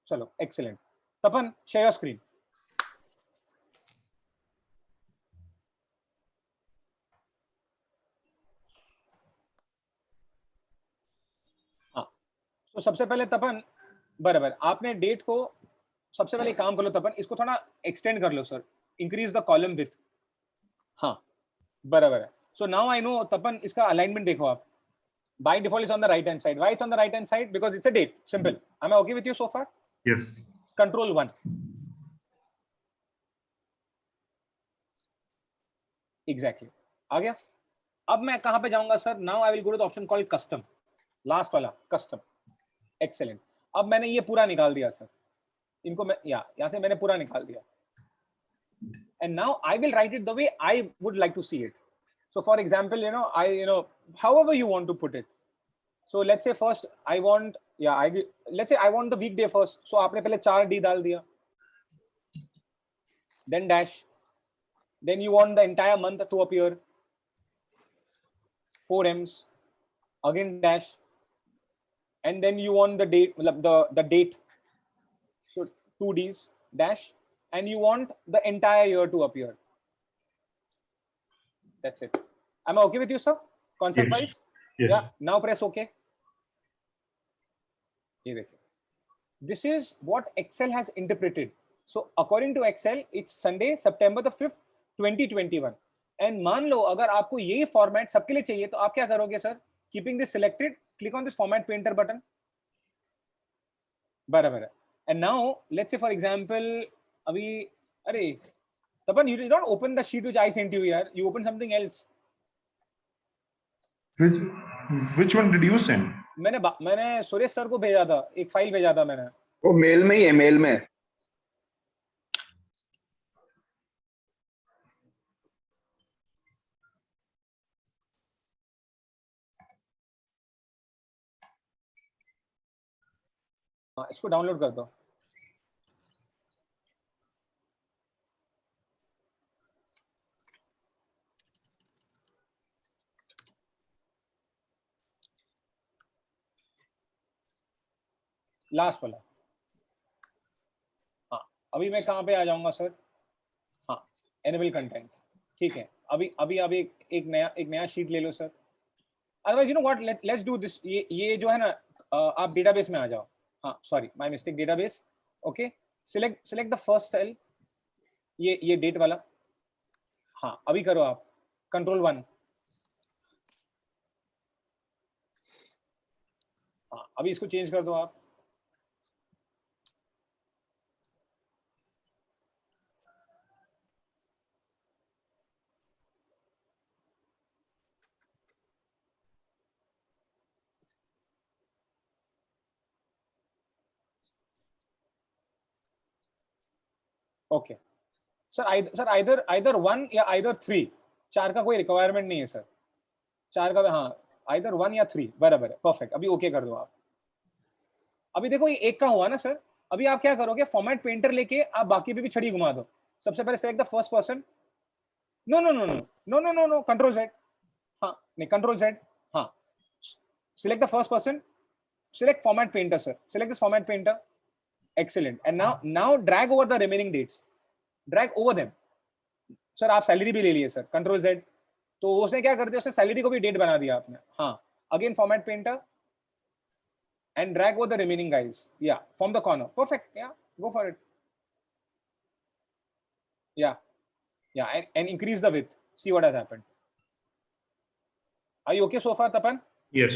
चलो, excellent. Tapan share your screen. तो सबसे पहले तपन बराबर आपने date को सबसे पहले काम कर लो तपन, इसको थोड़ा एक्सटेंड कर लो sir, increase the column width. हाँ बराबर है. सो नाउ आई नो तपन इसका अलाइनमेंट देखो आप. By default it's on the right hand side. Why it's on the right hand side? Because it's a date. Simple. Am I okay with you so far? Yes. Control 1. Exactly. आ गया. अब मैं कहां पे जाऊंगा sir? Now I will go to the option called custom. Last वाला custom. Excellent. अब मैंने ये पूरा निकाल दिया सर. इनको मैं यहाँ से मैंने पूरा निकाल दिया. And now I will write it the way I would like to see it. So for example, however you want to put it. So let's say first I want, let's say I want the weekday first. So आपने पहले 4D डाल दिया. Then dash. Then you want the entire month to appear. 4 M's. Again dash. And then you want the date, the date. So 2 D's dash. And you want the entire year to appear. That's it. Am I okay with you, sir? Concept wise? Yes. Yeah. Now press OK. This is what Excel has interpreted. So according to Excel, it's Sunday, September the 5th, 2021. And मान लो अगर आपको ये format सबके लिए चाहिए तो आप क्या करोगे sir? Keeping this selected, click on this format painter button. बराबर है. And now let's say for example, अभी अरे Tapan, you did not open the sheet which I sent you here. You opened something else. Which one did you send? मैंने Suresh sir को भेजा था, एक file भेजा था मैंने. वो मेल में ही है, मेल में. हाँ, इसको डाउनलोड कर दो. लास्ट वाला. हाँ अभी मैं कहाँ पे आ जाऊंगा सर? हाँ एनेबल कंटेंट. ठीक है. अभी आप एक नया शीट ले लो sir. Otherwise you know what, let's do this. ये जो है ना, आप डेटाबेस में आ जाओ. हाँ sorry my mistake, database. Okay, select the first cell, ये डेट वाला. हाँ अभी करो आप कंट्रोल 1. हाँ अभी इसको चेंज कर दो आप. ओके सर, आइदर 1 या आइदर 3. 4 का कोई रिक्वायरमेंट नहीं है सर. 4 का, हाँ आइदर 1 या 3 बराबर है. परफेक्ट. अभी ओके कर दो आप. अभी देखो ये एक का हुआ ना सर. अभी आप क्या करोगे? फॉर्मेट पेंटर लेके आप बाकी पे भी छड़ी घुमा दो. सबसे पहले select the first person. No control Z. हाँ नहीं, कंट्रोल Z. हाँ select the first person. Select format painter sir. Select this format painter. Excellent. And now drag over the remaining dates. Drag over them. Sir आप salary भी ले लिए sir. Control Z. तो उसने क्या कर दिया? उसने सैलरी को भी डेट बना दिया आपने. हाँ again format painter and drag over the remaining guys. Yeah, from the corner. Perfect. Yeah, go for it. Yeah, and increase the width. See what has happened. Are you okay so far, Tapan? Yes.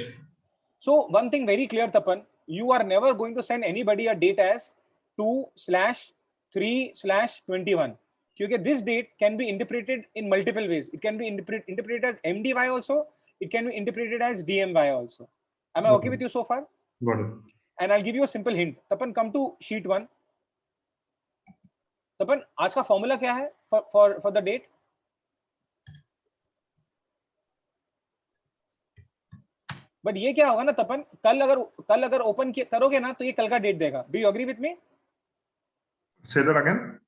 So one thing very clear, Tapan, you are never going to send anybody a date as 2/3/21. Because this date can be interpreted in multiple ways. It can be interpreted as MDY also. It can be interpreted as DMY also. Am I okay with you so far? Got it. And I'll give you a simple hint. Tapan, come to sheet 1. Tapan, आज का formula क्या है for the date? But ये क्या होगा ना तपन, कल अगर ओपन करोगे ना तो ये कल का डेट देगा. Do you agree with me? Say that again.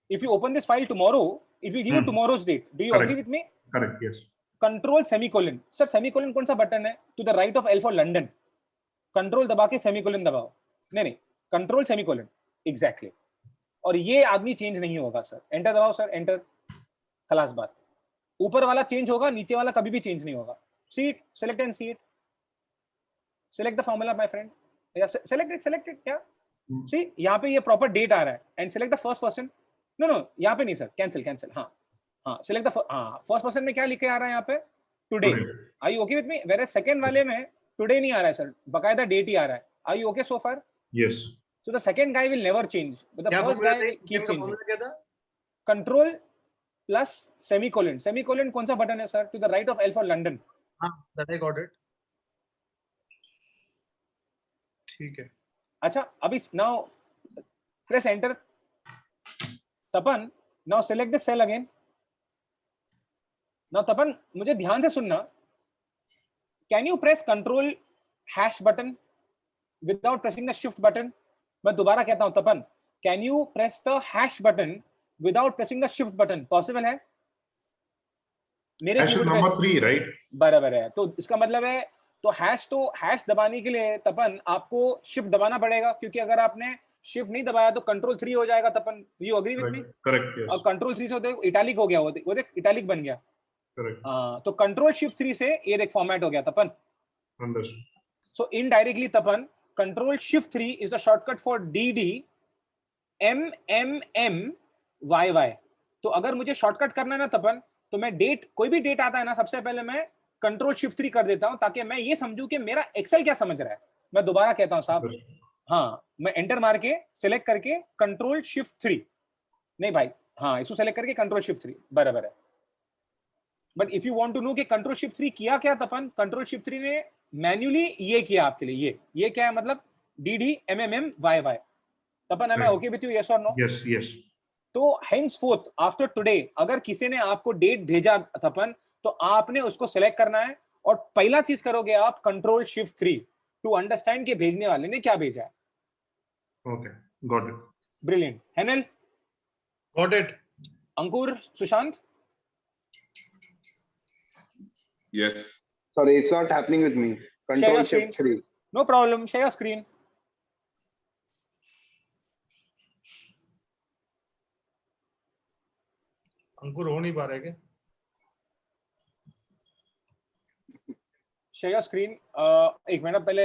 If you open this file tomorrow, it will give you tomorrow's date. Do you agree with me? Correct. Yes. Control semicolon. Sir semicolon कौन सा button है? To the right of L for London. Control दबा के semicolon दबाओ. नहीं control semicolon. Exactly. और ये आदमी चेंज नहीं होगा सर। एंटर दबाओ सर, एंटर, खलास बात। ऊपर वाला चेंज होगा, नीचे वाला कभी भी चेंज नहीं होगा। See it, select and see it, select the formula my friend, या सेलेक्ट इट क्या। सी यहाँ पे ये प्रॉपर डेट आ रहा है, and select the first person. No no, यहाँ पे नहीं सर, कैंसिल। हाँ सेलेक्ट द फर्स्ट पर्सन में क्या लिखे आ रहा है यहाँ पे, today. Are you okay with me? Where second वाले में टुडे नहीं आ रहा है सर, बकायदा डेट ही आ रहा है। Are you okay so far? Yes. So the second guy will never change, but the क्या first formula guy will था? keep Game का changing. formula क्या था? Control plus semicolon. Semicolon कौन सा बटन है sir? To the right of L for London. हाँ, that I got it. ठीक है. अच्छा, अभी now press enter. Tapan, now select the cell again. Now तपन, मुझे ध्यान से सुनना. Can you press Control hash button without pressing the Shift button? मैं दोबारा कहता हूं Tapan, can you press the hash button without pressing the shift button? Possible है? मेरे Hash is कीबोर्ड number पे 3, right? बराबर है, तो इसका मतलब है तो हैश दबाने के लिए तपन आपको शिफ्ट दबाना पड़ेगा, क्योंकि अगर आपने शिफ्ट नहीं दबाया तो कंट्रोल 3 हो जाएगा Tapan. You agree with me? Correct. Yes. और कंट्रोल 3 से होते इटैलिक हो गया, वो देख इटैलिक बन गया। Correct. हाँ, तो कंट्रोल शिफ्ट 3 से ये देख फॉर्मेट हो गया तपन। Understood. So indirectly tapan, Control Shift 3 is the shortcut for DD MMMYY. तो अगर मुझे शॉर्टकट करना है ना तपन, तो मैं डेट, कोई भी डेट आता है ना, सबसे पहले मैं Control Shift 3 कर देता हूं, ताकि मैं ये समझूं कि मेरा एक्सेल क्या समझ रहा है। मैं दोबारा कहता हूं साहब, हाँ, मैं एंटर मार के सिलेक्ट करके Control Shift 3, नहीं भाई, हाँ, इसको सेलेक्ट करके Control Shift 3 बराबर है। But if you want to know कि Control Shift 3 किया क्या तपन, Control Shift 3 ने मैन्युअली ये किया आपके लिए। ये क्या है मतलब, DD MMMYY। Tapan, am I okay with you? Yes or no? Yes. Yes. तो henceforth आफ्टर टुडे अगर किसी ने आपको डेट भेजा तपन, तो आपने उसको सेलेक्ट करना है और पहला चीज करोगे आप Control Shift 3 टू अंडरस्टैंड कि भेजने वाले ने क्या भेजा है। Okay. Got it. Brilliant. Henle, Got it. Ankur, Sushant, Yes. Sorry, it's not happening with me. Share Control your Shift 3. no problem, share your screen. अंकुर हो नहीं पा रहा है क्या? Share your screen. एक मिनट पहले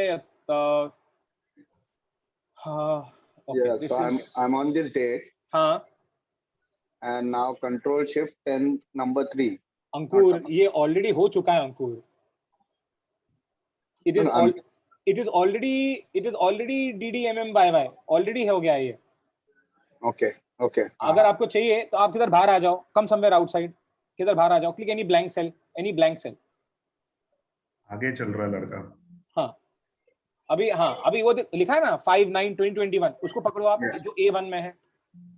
okay, Yeah, this so is, I'm on this date, हाँ and now Control Shift 10 number 3. अंकुर, ये ऑलरेडी हो चुका है अंकुर। It is No, all, it is already DDMMYY, already हो गया ये। Okay. Okay. अगर आपको चाहिए तो आप किधर बाहर आ जाओ, कम समवेयर आउटसाइड, किधर बाहर आ जाओ, click any blank cell, any blank cell. आगे चल रहा है लड़का। हाँ अभी वो लिखा है ना 5/9/2021, उसको पकड़ो आप, जो A1 में है।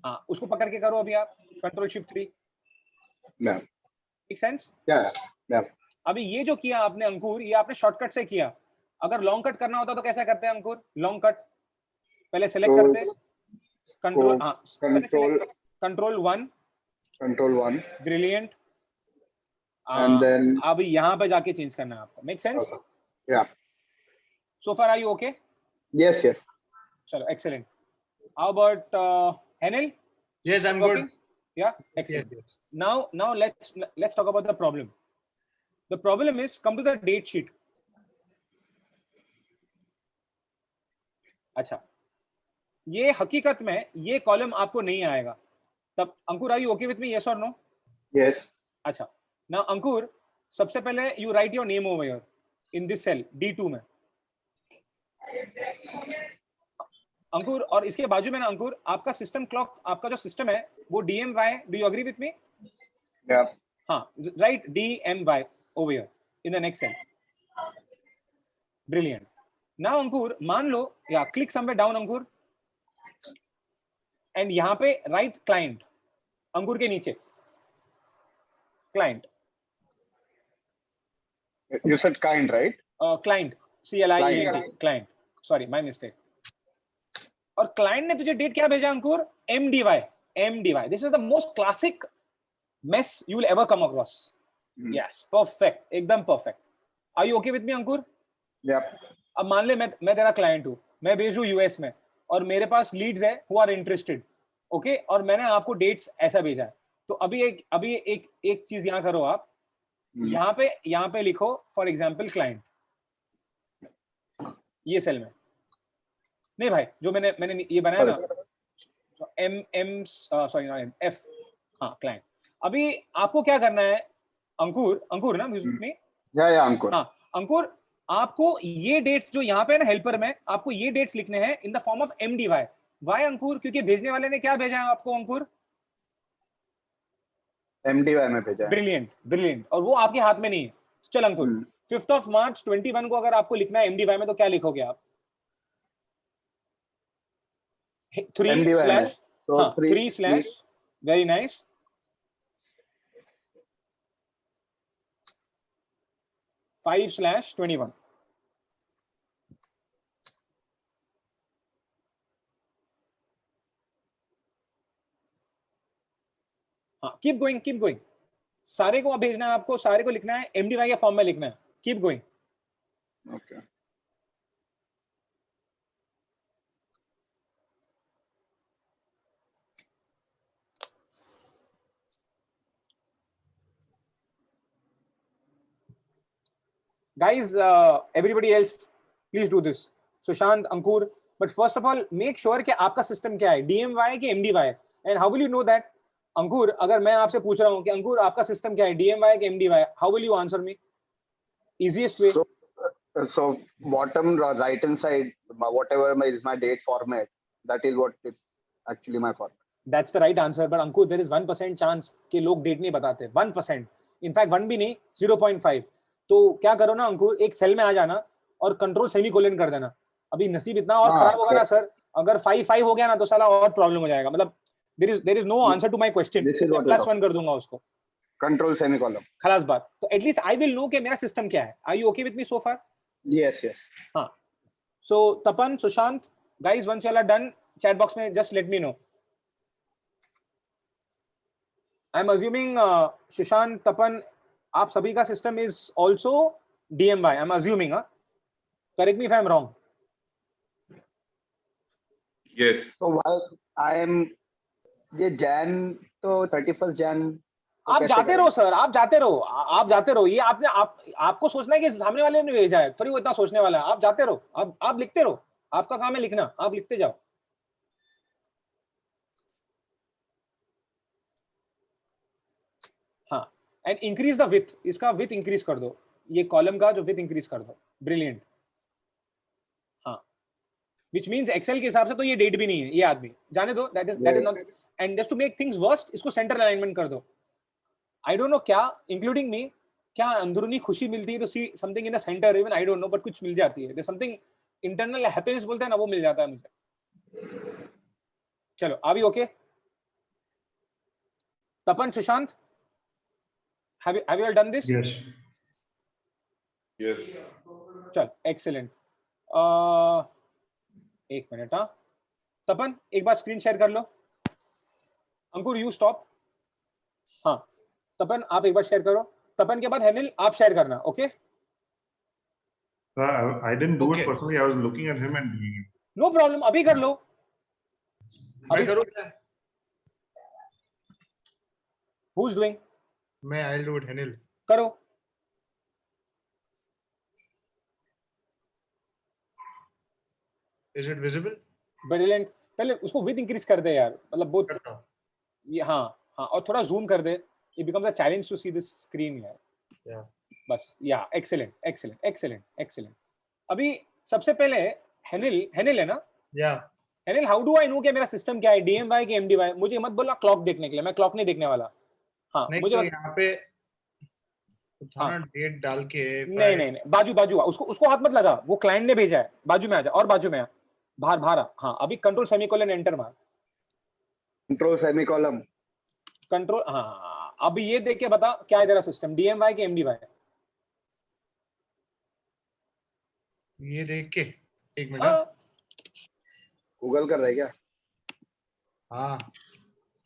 हाँ, उसको पकड़ के करो अभी आप Control Shift 3। Yeah. Make sense? Yeah. अभी ये जो किया आपने अंकुर, ये आपने शॉर्टकट से किया। अगर लॉन्ग कट करना होता तो कैसे करते हैं अंकुर? लॉन्ग कट पहले सेलेक्ट करते, कंट्रोल, हाँ, कंट्रोल 1, ब्रिलियंट, And then अभी यहाँ पे जाके चेंज करना है आपको। Make sense? yeah. So far are you okay? Yes. चलो, excellent. How about Henil? Yes, I'm good. Yeah, Yes, excellent. yes. Now let's talk about the problem. The problem is, come to the date sheet. अच्छा, ये हकीकत में ये column आपको नहीं आएगा। तब Ankur, are you okay with me? Yes और नो? Yes. अच्छा, नाउ अंकुर, सबसे पहले you write your name over here in this cell D2 में अंकुर, और इसके बाजू में ना अंकुर, आपका सिस्टम क्लॉक, आपका जो सिस्टम है वो DMY, do you agree with me? Yeah. हाँ, write DMY over here in the next cell. Brilliant. Now Ankur, मान लो, या click somewhere down Ankur, and यहाँ पे write client, अंकुर के नीचे client. You said kind, right? Client, CLIENT, client. Sorry, my mistake. और client ने तुझे डेट क्या भेजा अंकुर? MDY. This is the most classic mess you will ever come across. Yes, perfect, एकदम perfect. Are you okay with me Ankur? Yeah. अब मान ले मैं तेरा क्लाइंट हूँ, मैं भेजूँ US में, और मेरे पास लीड्स है who are interested, ओके, और मैंने आपको डेट्स ऐसा भेजा है। तो अभी एक चीज यहाँ करो आप, यहाँ पे लिखो फॉर एग्जाम्पल क्लाइंट, ये सेल में नहीं भाई, जो मैंने ये बनाया ना एफ, हाँ क्लाइंट। अभी आपको क्या करना है अंकुर ना म्यूजिक में, या अंकुर, हाँ अंकुर, आपको ये डेट्स जो यहाँ पे ना हेल्पर में, आपको ये डेट्स लिखने हैं in the form of MDY। Why Ankur? क्योंकि भेजने वाले ने क्या भेजा है आपको अंकुर? MDY में भेजा है। ब्रिलियंट, और वो आपके हाथ में नहीं है। चल अंकुर, 5th of March 21 को अगर आपको लिखना है MDY में तो क्या लिखोगे आप? 3/, वेरी नाइस, 5/21। हाँ, कीप गोइंग, सारे को भेजना है आपको, सारे को लिखना है MDY के फॉर्म में लिखना है, keep going. Okay, guys, everybody else please do this, Sushant, Ankur, but first of all make sure कि आपका सिस्टम क्या है, DMY कि MDY, and how will you know that? अंकुर, अगर मैं आपसे पूछ रहा हूँ कि अंकुर आपका सिस्टम क्या है, DMY कि MDY, how will you answer me? Easiest way. So bottom right hand side, whatever is my date format, that is what is actually my format. That's the right answer, but Ankur, there is 1% chance कि लोग date नहीं बताते, 1%, in fact 1 भी नहीं, 0.5। तो क्या करो ना अंकुर, एक सेल में आ जाना और कंट्रोल सेमीकोलन कर देना। अभी नसीब इतना और खराब होगा ना सर, अगर 5 हो गया ना तो साला और प्रॉब्लम हो जाएगा। मतलब there is no answer to my question, +1 कर दूंगा उसको, कंट्रोल सेमीकोलन, खलास बात। तो एटलीस्ट आई विल नो कि मेरा सिस्टम क्या है। Are you okay with me so far? Yes. हाँ, so Tapan, Sushant, guys once you are done, chat box में just let me know. I am assuming Sushant, Tapan, आप सभी का system is also DMY, I am assuming, correct me if I am wrong. Yes. So while I am ये जैन तो 31st Jain आप जाते रहो sir, आप जाते रहो। ये आपको सोचना है कि सामने वाले ने भेजा है, थोड़ी वो इतना सोचने वाला है। आप जाते रहो, आप लिखते रहो, आपका काम है लिखना, आप लिखते जाओ। हाँ, एंड इंक्रीज द विथ, इसका विथ इंक्रीज कर दो, ये कॉलम का जो विथ इंक्रीज कर दो। ब्रिलियंट। हाँ, विच मींस एक्सेल के हिसाब से तो ये डेट भी नहीं है, ये आदमी जाने दो, that is not. And just to make things worst, इसको सेंटर अलाइनमेंट कर दो। आई डोंट नो क्या, इंक्लूडिंग मी, क्या अंदरूनी खुशी मिलती है to see something in the centre, even I don't know, but कुछ मिल जाती है। देयर समथिंग इंटरनल हैप्पीनेस बोलते हैं ना, वो मिल जाता है मुझे। चलो, are we okay? Tapan, Sushant, have you all done this? Yes. चल, एक्सीलेंट। एक मिनट, हाँ तपन एक बार स्क्रीन शेयर कर लो। अंकुर यू स्टॉप। हाँ तपन आप एक बार शेयर करो, तपन के बाद हेनिल आप शेयर करना, okay? I didn't do Okay. it personally. I was looking at him and doing it. No problem, अभी कर लो। मैं करूँ क्या? Who is doing? मैं I'll do it, Henil. करो। Is it visible? ब्रिलियंट। पहले उसको विथ इंक्रीज कर दे यार, मतलब बहुत करता हूँ। ये, हाँ, और थोड़ा जूम कर दे। It becomes a challenge to see this screen यार। Yeah. बस, या एक्सीलेंट। अभी सबसे पहले हेनिल है ना? Yeah. Henil, how do I know कि मेरा सिस्टम क्या है, DMY कि MDY? मुझे मत बोला क्लॉक देखने के लिए, मैं क्लॉक नहीं देखने वाला। हाँ, नहीं मुझे तो यहाँ पे हाँ, डेट डाल के नहीं, बाजू उसको हाथ मत लगा, वो क्लाइंट ने भेजा है। बाजू में आ जा, और बाजू में आ, बाहर आ। हाँ, अभी कंट्रोल सेमीकोलन एंटर मार, कंट्रोल सेमीकोलन, कंट्रोल। हाँ, अभी ये देख के बता क्या है तेरा सिस्टम, DMY कि MDY? ये देख के एक मिनट। हाँ, गूगल कर रहा है क्या? हाँ,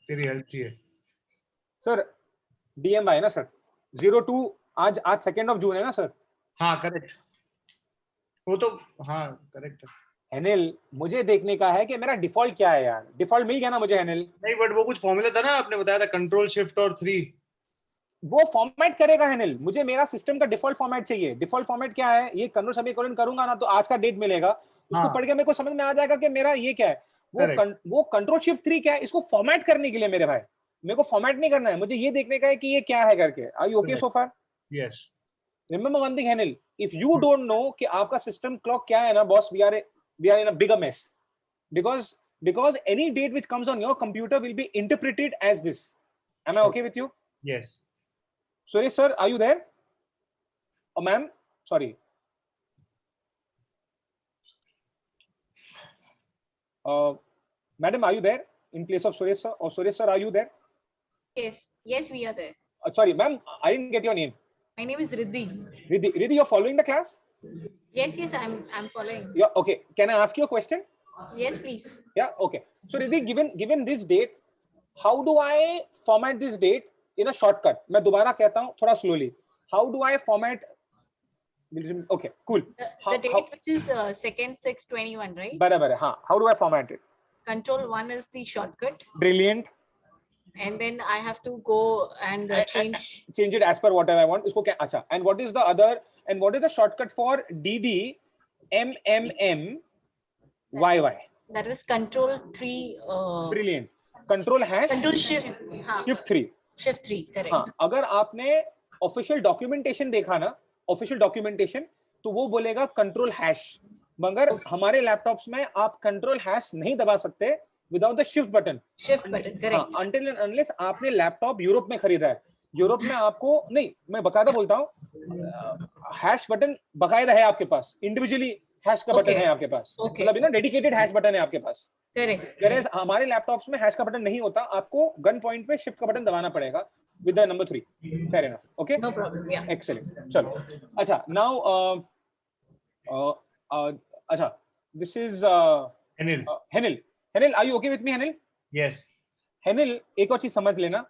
तेरी हेल्प चाहिए सर DMY है ना सर? 02 आज 2 जून है ना सर? हाँ करेक्ट, वो तो हाँ करेक्ट है। अनिल मुझे देखने का है कि मेरा डिफॉल्ट क्या है यार. डिफॉल्ट मिल गया ना मुझे अनिल. नहीं, बट वो कुछ फॉर्मूला था ना, आपने बताया था कंट्रोल शिफ्ट और 3. वो फॉर्मेट करेगा अनिल. मुझे मेरा सिस्टम का डिफॉल्ट फॉर्मेट चाहिए. डिफॉल्ट फॉर्मेट क्या है? ये कंट्रोल समीकरण करूंगा ना तो आज का डेट मिलेगा. उसको हाँ. पढ़ के मेरे को समझ में आ जाएगा कि मेरा ये क्या है. वो कंट्रोल शिफ्ट 3 क्या है? इसको फॉर्मेट करने के लिए मेरे भाई मेरे को फॉर्मेट नहीं करना है. मुझे ये देखने का है कि ये क्या है करके. Are you okay so far? Yes. Remember one thing Anil, if you don't know कि आपका सिस्टम क्लॉक क्या है ना boss, we are in a bigger mess. because any date which comes on your computer will be interpreted as this. Am I okay with you? Yes. Suresh sir, are you there? Oh ma'am, sorry. Madam, are you there in place of Suresh sir? Or Suresh sir, are you there? Yes, we are there. Sorry ma'am, I didn't get your name. My name is Riddhi. Riddhi, you're following the class? Yes, I'm following. Yeah, okay. Can I ask you a question? Yes, please. Yeah, okay. So Riddhi, given this date, how do I format this date in a shortcut? मैं दोबारा कहता हूँ थोड़ा slowly. How do I format? Okay, cool. The date which is 2nd 6/21, right? बराबर है. हाँ. How do I format it? Control 1 is the shortcut. Brilliant. And then I have to go and change it as per whatever I want. इसको क्या? अच्छा. And what is the other? And what is the shortcut for DD MMM YY? That is control 3. Brilliant. Control hash. Control shift. Shift 3. Shift 3, correct. हाँ. अगर आपने official documentation देखा ना, official documentation, तो वो बोलेगा कंट्रोल हैश. मगर हमारे लैपटॉप्स में आप कंट्रोल हैश नहीं दबा सकते without the shift button. Shift button, correct. Until and unless आपने लैपटॉप यूरोप में खरीदा है. यूरोप में आपको नहीं, मैं बकायदा बोलता हूँ, हैश बटन बकायदा है आपके पास. इंडिविजुअली हैश का बटन है आपके पास. मतलब ना डेडिकेटेड हैश बटन है आपके पास. करेक्ट. Whereas हमारे लैपटॉप्स में हैश का बटन नहीं होता. आपको गन पॉइंट पे शिफ्ट का बटन दबाना पड़ेगा with the number 3. Fair enough. Okay. No problem. Yeah. Excellent. चलो. अच्छा. Now अच्छा. This is Henil. Henil. Henil, are you okay with me, Henil? Yes. Henil, एक और चीज समझ लेना.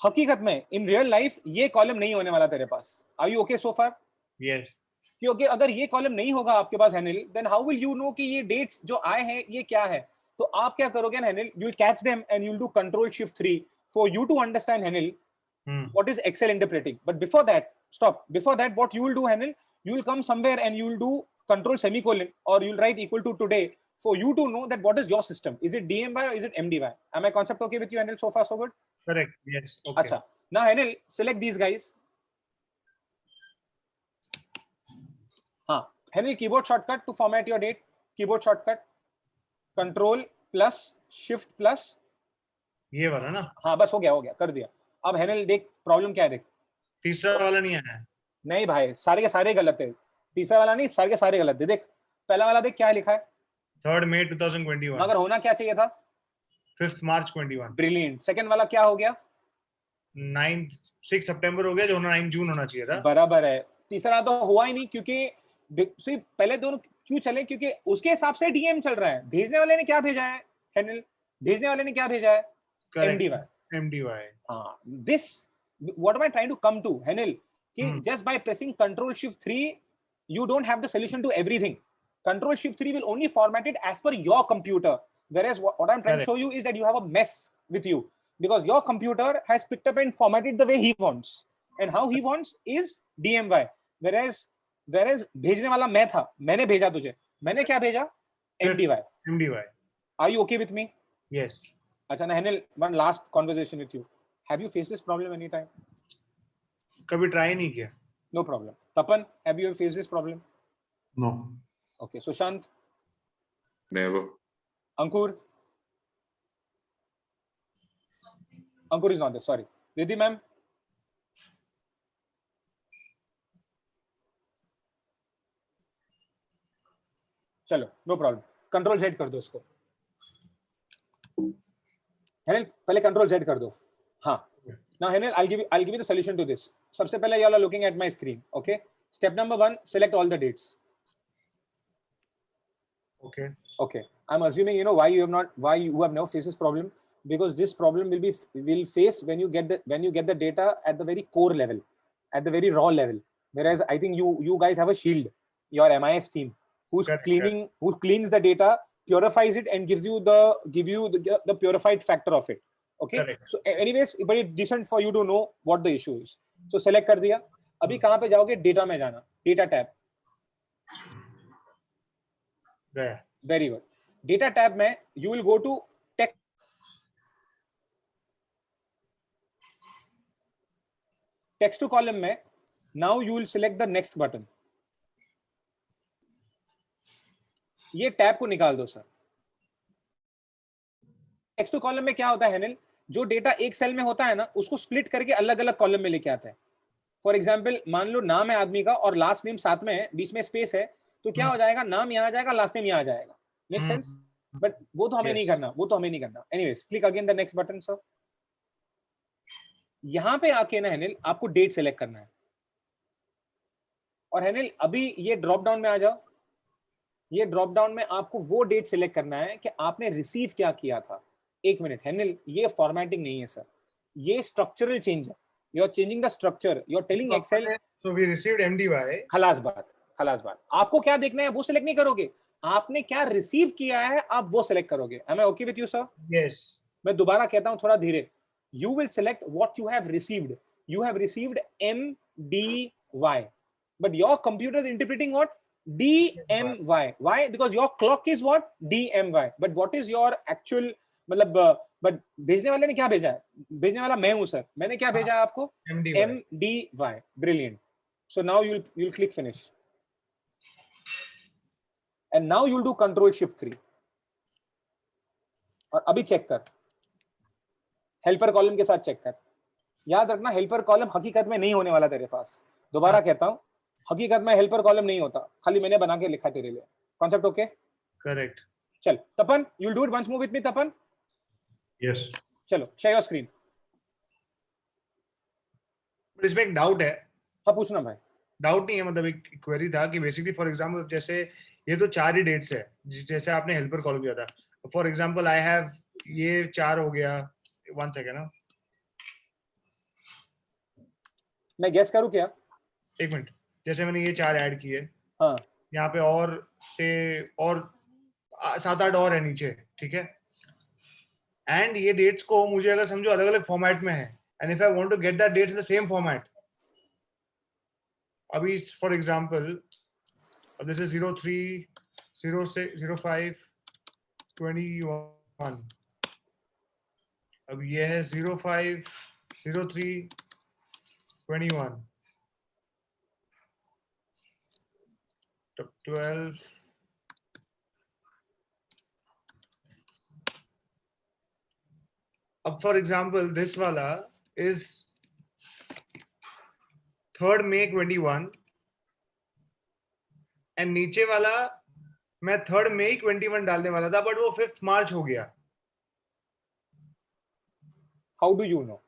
हकीकत में इन रियल लाइफ ये कॉलम नहीं होने वाला तेरे पास. Are you okay so far? Yes. क्योंकि अगर ये कॉलम नहीं होगा आपके पास Henil, then how will you know कि ये डेट्स जो आए हैं ये क्या है? तो आप क्या करोगे Henil? You'll catch them and you'll do Control Shift 3 for you to understand Henil what is Excel interpreting. But before that, stop. Before that, what you will do Henil? You will come somewhere and you will do Control semicolon or you'll write equal to today for you to know that what is your system. Is it DMY or is it MDY? Am I concept okay with you Henil? So far so good? Correct. Yes. Okay. Acha. Now Henil, select these guys. Henil, keyboard shortcut to format your date. Keyboard shortcut. Control plus Shift plus. ये वाला ना? हाँ बस हो गया कर दिया. अब Henil देख प्रॉब्लम क्या है देख. तीसरा वाला नहीं आया. नहीं भाई, सारे के सारे गलत है. तीसरा वाला नहीं, सारे के सारे गलत है. देख पहला वाला देख क्या लिखा है. 3rd May 2021. मगर होना क्या चाहिए था? 5th March 21. ब्रिलियंट. सेकंड वाला क्या हो गया? 6 September हो गया, जो 9 June होना चाहिए था. बराबर है. तीसरा तो हुआ ही नहीं क्योंकि पहले दोनों क्यों चले? क्योंकि उसके हिसाब से डीएम चल रहा है. भेजने वाले ने क्या भेजा है Henil? भेजने वाले ने क्या भेजा है? MDY. हाँ. This what am I trying to come to Henil? कि just by pressing Control Shift 3 you don't have the solution to everything. Control Shift 3 will only format it as per your computer. Whereas what I'm trying to show you is that you have a mess with you because your computer has picked up and formatted the way he wants, and how he wants is DMY. Whereas भेजने वाला मैं था, मैंने भेजा तुझे. मैंने क्या भेजा? MDY. Are you okay with me? Yes. अच्छा ना Henil, one last conversation with you. Have you faced this problem anytime? कभी ट्राई नहीं किया. No problem. Tapan, have you ever faced this problem? No. Okay. Sushant? Never. Ankur? Ankur is not there. Sorry. Riddhi ma'am? चलो, no problem. Control Z कर दो इसको. Henil, पहले Control Z कर दो. हाँ. Now Henil, I'll give you the solution to this. सबसे पहले you all are looking at my screen. Okay. Step number 1, select all the dates. Okay. I'm assuming you know why you have never faced this problem, because this problem will face when you get the data at the very core level, at the very raw level. Whereas I think you guys have a shield, your MIS team. who Correct, cleans the data, purifies it, and give you the purified factor of it. Okay. Correct. So anyways, but it's decent for you to know what the issue is. So select कर दिया. अभी कहाँ पे जाओगे? Data में जाना. Data tab. There. Very good. Data tab में you will go to text to column में. Now you will select the next button. ये टैब को निकाल दो सर. टेक्स्ट टू कॉलम में क्या होता है अनिल? जो डेटा एक सेल में होता है ना, उसको स्प्लिट करके अलग अलग कॉलम में लेके आता है. फॉर एग्जांपल मान लो नाम है आदमी का और लास्ट नेम साथ में है, बीच में स्पेस है, तो क्या हो जाएगा? नाम यहाँ आ जाएगा, लास्ट नेम यहाँ आ जाएगा. Make sense? बट वो तो हमें नहीं करना. Anyways, click again the next button sir. यहाँ पे आके ना अनिल आपको डेट सेलेक्ट करना है. और अनिल अभी ये ड्रॉप डाउन में आ जाओ. ये ड्रॉप डाउन में आपको वो डेट सिलेक्ट करना है कि आपने रिसीव क्या किया था. एक मिनट हैंडल, ये फॉर्मेटिंग नहीं है सर, ये स्ट्रक्चरल चेंज है. You are changing the structure, you are telling Excel. So we received MDY. खलास बात. आपको क्या देखना है वो सिलेक्ट नहीं करोगे, आपने क्या रिसीव किया है आप वो सिलेक्ट करोगे. Am I okay with you sir? Yes. मैं दोबारा कहता हूं थोड़ा धीरे. You will select what you have received. You have received MDY, but your computer is interpreting what? DMY. Why? Because your clock is what? DMY. But what is your actual मतलब but भेजने वाले ने क्या भेजा है? भेजने वाला मैं हूं सर. मैंने क्या भेजा है आपको? MDY. Brilliant. So now you'll click finish. And now you'll do Control Shift 3. और अभी चेक कर, हेल्पर कॉलम के साथ चेक कर. याद रखना हेल्पर कॉलम हकीकत में नहीं होने वाला तेरे पास. दोबारा कहता हूं, हकीकत में हेल्पर कॉलम नहीं होता, खाली मैंने बना के लिखा तेरे लिए. Concept okay? Correct. चल तपन, you'll do it once more with me Tapan. Yes. चलो share your screen. But इसमें एक डाउट है. हाँ पूछना भाई. डाउट नहीं है, मतलब एक क्वेरी था कि बेसिकली फॉर एग्जांपल जैसे ये तो 4 ही डेट्स है जैसे आपने हेल्पर कॉलम किया था. फॉर एग्जांपल आई हैव ये 4 हो गया. 1 सेकंड ना, मैं गेस करूं क्या? 1 मिनट. जैसे मैंने ये 4 ऐड किए. हाँ. यहाँ पे और से और 7-8 और है नीचे. ठीक है. एंड ये डेट्स को मुझे अगर समझो अलग अलग फॉर्मेट में है, and if I want to get that dates in the same format, अभी फॉर एग्जांपल अब दिस इज 03 06 05 21. अब ये है 05 03 21. 12. अब फॉर एग्जाम्पल दिस वाला इज 3rd May 21 एंड नीचे वाला मैं 3rd May 21 डालने वाला था, बट वो 5th March हो गया. How do you know?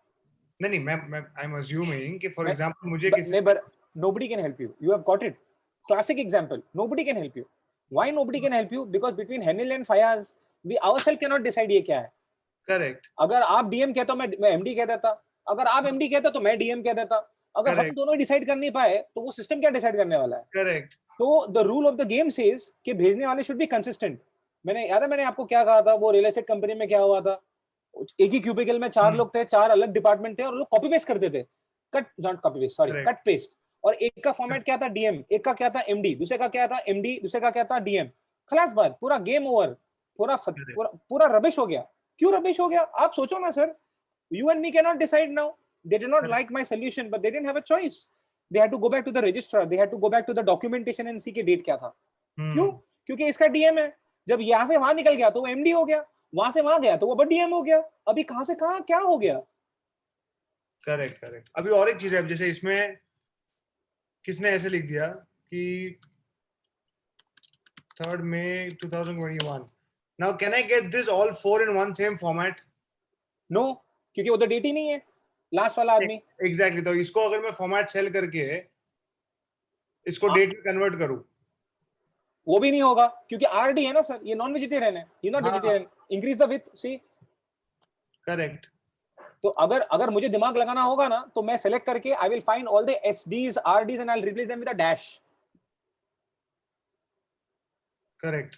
नहीं मैं I'm assuming कि फॉर एग्जाम्पल मुझे किसी but nobody can help you. You have got it. Classic example. Nobody can help you. Why nobody can help you? Because between Henil and Fayaz, we ourselves cannot decide ये क्या है. Correct. अगर आप DM कहते हो मैं MD कह देता, अगर आप MD कहते तो मैं DM कह देता. अगर हम दोनों डिसाइड कर नहीं पाए तो वो सिस्टम क्या डिसाइड करने वाला है? करेक्ट. तो the rule of the game says कि भेजने वाले शुड बी कंसिस्टेंट. मैंने याद है मैंने आपको क्या कहा था, वो रियल एस्टेट कंपनी में क्या हुआ था, एक ही क्यूबिकल में 4 लोग थे, 4 अलग डिपार्टमेंट थे और लोग कॉपी पेस्ट करते थे. Cut paste. और एक का फॉर्मेट क्या था? DM, एक का क्या था? MD, दूसरे का क्या था? MD, दूसरे का क्या था? DM. खलास बात, पूरा गेम ओवर. पूरा रबिश हो गया. क्यों रबिश हो गया? आप सोचो ना sir. You and me cannot decide now. They did not like my solution, but they didn't have a choice. They had to go back to the registrar. They had to go back to the documentation and see कि date क्या था. क्यों? क्योंकि इसका DM है. जब यहाँ से वहां निकल गया तो वो MD हो गया, वहां से वहां गया तो वो DM हो गया. अभी कहां से कहां क्या हो गया? करेक्ट. अभी और एक चीज है, जैसे इसमें किसने ऐसे लिख दिया कि 3rd May 2021. Now can I get this all 4 in one same format? No, क्योंकि वो तो डेट ही नहीं है. लास्ट वाला आदमी. एग्जैक्टली. तो इसको अगर मैं फॉर्मेट सेल करके इसको डेट में कन्वर्ट करूं, वो भी नहीं होगा क्योंकि RD है ना सर. ये नॉन वेजिटेरियन है, ये not vegetarian. Increase the width. See. Correct. तो अगर मुझे दिमाग लगाना होगा ना तो मैं सेलेक्ट करके I will find all the SDs RDs and I will replace them with a dash. Correct.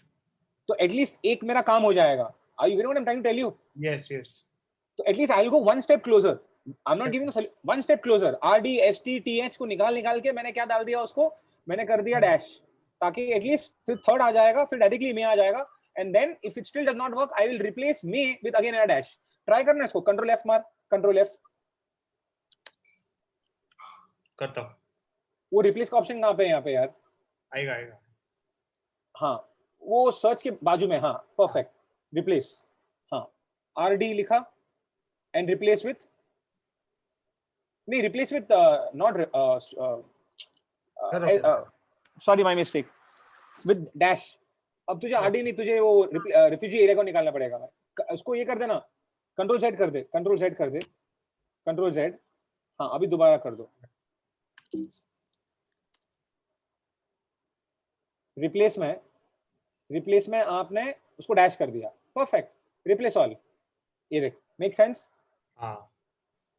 तो एटलीस्ट एक मेरा काम हो जाएगा. Are you getting what I'm trying to tell you? Yes, yes. तो at least I will go one step closer. I am not giving one step closer. RD ST TH को निकाल के मैंने क्या डाल दिया उसको, मैंने कर दिया डैश, ताकि एटलीस्ट फिर थर्ड आ जाएगा, फिर डायरेक्टली मे आ जाएगा. And then if it still does not work I will replace May with again a dash. Try करना इसको. कंट्रोल F मार, कंट्रोल F. करता हूं. वो रिप्लेस का ऑप्शन कहाँ पे है यहाँ पे यार? आएगा आएगा. हाँ वो सर्च के बाजू में. हाँ परफेक्ट. रिप्लेस. हाँ RD लिखा एंड रिप्लेस विथ, नहीं replace with not sorry my mistake, with dash. अब तुझे RD नहीं, तुझे वो रिफ्यूजी एरिया को निकालना पड़ेगा. उसको ये कर देना, कंट्रोल Z कर दे, कंट्रोल Z कर दे, कंट्रोल Z. हाँ अभी दोबारा कर दो. रिप्लेस में आपने उसको डैश कर दिया. परफेक्ट. Replace all. ये देख, मेक सेंस? हाँ.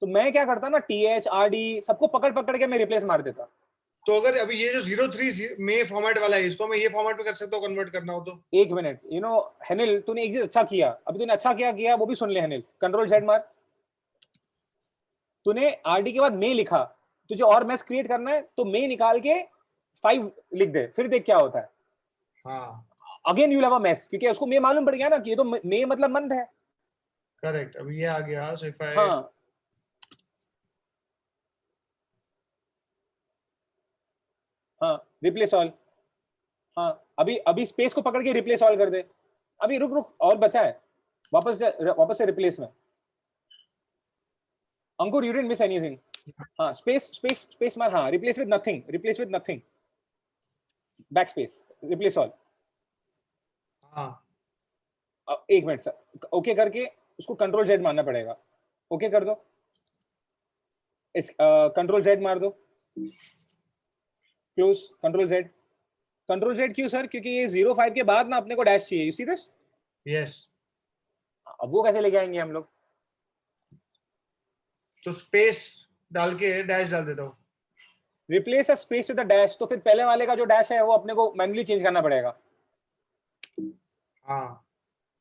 तो मैं क्या करता ना, TH RD सबको पकड़ के मैं रिप्लेस मार देता. तो अगर अभी ये जो 03 में फॉर्मेट वाला है, इसको मैं ये फॉर्मेट में कर सकता हूँ कन्वर्ट करना हो तो? एक मिनट, यू नो हेनिल, तूने एक चीज अच्छा किया. अभी तूने अच्छा क्या किया वो भी सुन ले हेनिल. कंट्रोल Z मार. तूने RD के बाद मे लिखा, तुझे और मैस क्रिएट करना है तो मे निकाल के 5 लिख दे, फिर देख क्या होता है. हाँ. Again you have a mess, क्योंकि उसको मे मालूम पड़ गया ना कि ये तो मे मतलब मंथ है. करेक्ट. अभी ये आ गया. सो इफ आई, हाँ हाँ रिप्लेस ऑल. हाँ अभी स्पेस को पकड़ के रिप्लेस ऑल कर दे. अभी रुक और बचा है. वापस से रिप्लेस में. अंकुर यू डिडंट मिस एनीथिंग. हाँ स्पेस मार. हाँ replace with nothing, back space, replace all. हाँ. एक मिनट सर, ओके करके उसको कंट्रोल Z मारना पड़ेगा. ओके कर दो. इस कंट्रोल Z मार दो. क्लोज. कंट्रोल Z क्यों सर? क्योंकि ये 05 के बाद ना अपने को डैश चाहिए. You see this? यस. अब वो कैसे लेके आएंगे हम लोग? तो स्पेस डाल के डैश डाल देता हूँ. Replace a space with a dash. तो फिर पहले वाले का जो डैश है वो अपने को मैन्युअली चेंज करना पड़ेगा. हाँ.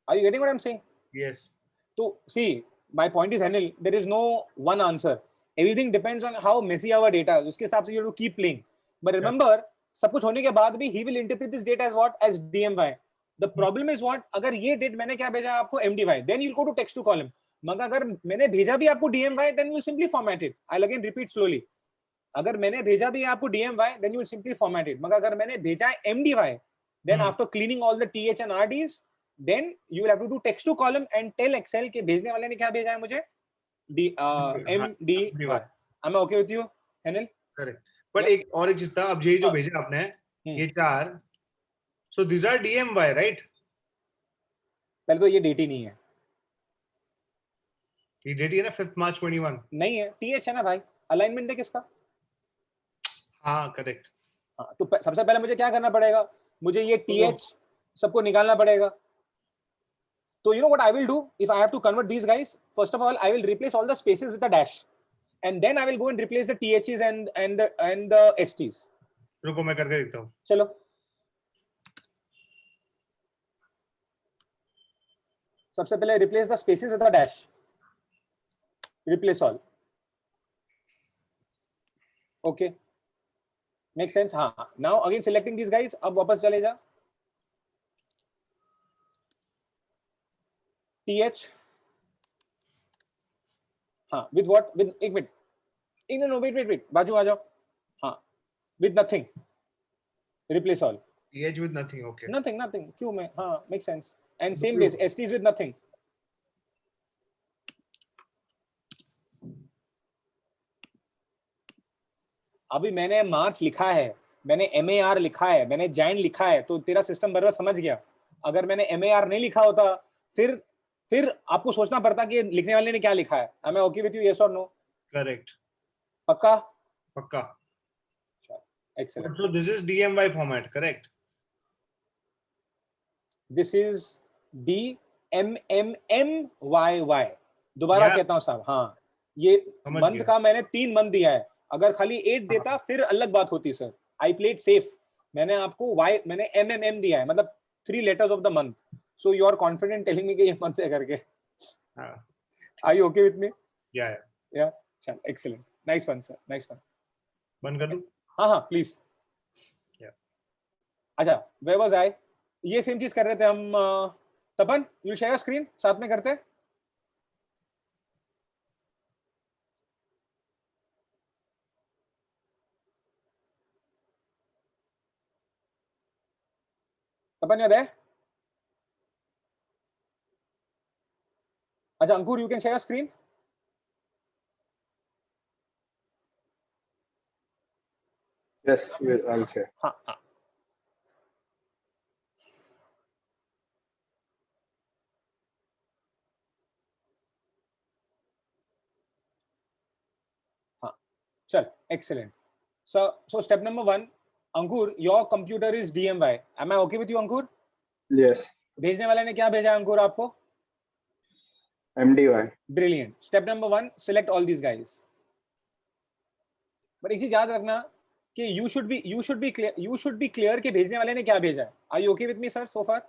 Are you getting what I am saying? Yes. तो see my point is Anil, there is no one answer. Everything depends on how messy our data is. उसके हिसाब से you have to keep playing. But remember, सब कुछ होने के बाद भी he will interpret this data as what? As DMY. The problem is what? अगर ये डेट मैंने क्या भेजा आपको MDY, then you'll go to text to column. मगर अगर मैंने भेजा भी आपको DMY, then you will simply format it. I'll again repeat slowly. अगर मैंने भेजा भी आपको DMY, then you will simply format it. मगर अगर मैंने भेजा है MDY, then after cleaning all the TH and RDs, then you will have to do text to column and tell Excel के भेजने वाले ने क्या भेजा है मुझे, MDY. Am I okay with you, Anil? Correct. But एक और एक चीज था. अब ये जो भेजा आपने, ये 4, so this are DMY right? पहले तो ये डेट ही नहीं है. ये डेट है ना 5 मार्च 21. नहीं है, TH है ना भाई. अलाइनमेंट है किसका? हाँ करेक्ट. हाँ तो सबसे पहले मुझे क्या करना पड़ेगा? मुझे ये TH सबको निकालना पड़ेगा. So you know what I will do if I have to convert these guys? First of all, I will replace all the spaces with a dash, and then I will go and replace the THs and the STs. रुको मैं करके देखता हूँ. चलो. सबसे पहले replace the spaces with a dash. Replace all. Okay. Make sense? हाँ. Now again selecting these guys. अब वापस चले जा. TH, हाँ with what? With एक मिनट. No, wait. बाजू आ जाओ. हाँ. With nothing. Replace all. TH with nothing. Okay. Nothing. क्यों मैं? हाँ, makes sense. And same base. STs with nothing. अभी मैंने मार्च लिखा है, मैंने MAR लिखा है, मैंने जैन लिखा है, तो तेरा सिस्टम बराबर समझ गया. अगर मैंने MAR नहीं लिखा होता, फिर आपको सोचना पड़ता कि लिखने वाले ने क्या लिखा है. Am I okay with you? Yes or no? Correct. पक्का. Excellent. So this is DMY format, correct? This is DMMMYY. दोबारा कहता हूँ साहब. हाँ, ये मंथ का मैंने 3 मंथ दिया है. अगर खाली 8 देता फिर अलग बात होती सर. I played safe. मैंने आपको मैंने MMM दिया है, मतलब 3 letters of the month. So you are confident telling me कि ये month है करके. हाँ. Are you okay with me? Yeah. Yeah. चल, excellent. Nice one, sir. Nice one. बंद कर दूं? हाँ, please. Yeah. अच्छा, where was I? ये सेम चीज कर रहे थे हम. तपन, you share your screen, साथ में करते हैं. तपन, you're there? अच्छा, अंकुर, you can share your screen. Yes, I'll share. हाँ, हाँ. Chal, excellent. So step number 1, Ankur, your computer is DMY. Am I okay with you, Ankur? Yes. भेजने वाले ने क्या भेजा अंकुर आपको? MDY. Brilliant. Step number 1, select all these guys. But एक चीज याद रखना कि you should be clear कि भेजने वाले ने क्या भेजा है. Are you okay with me, sir, so far?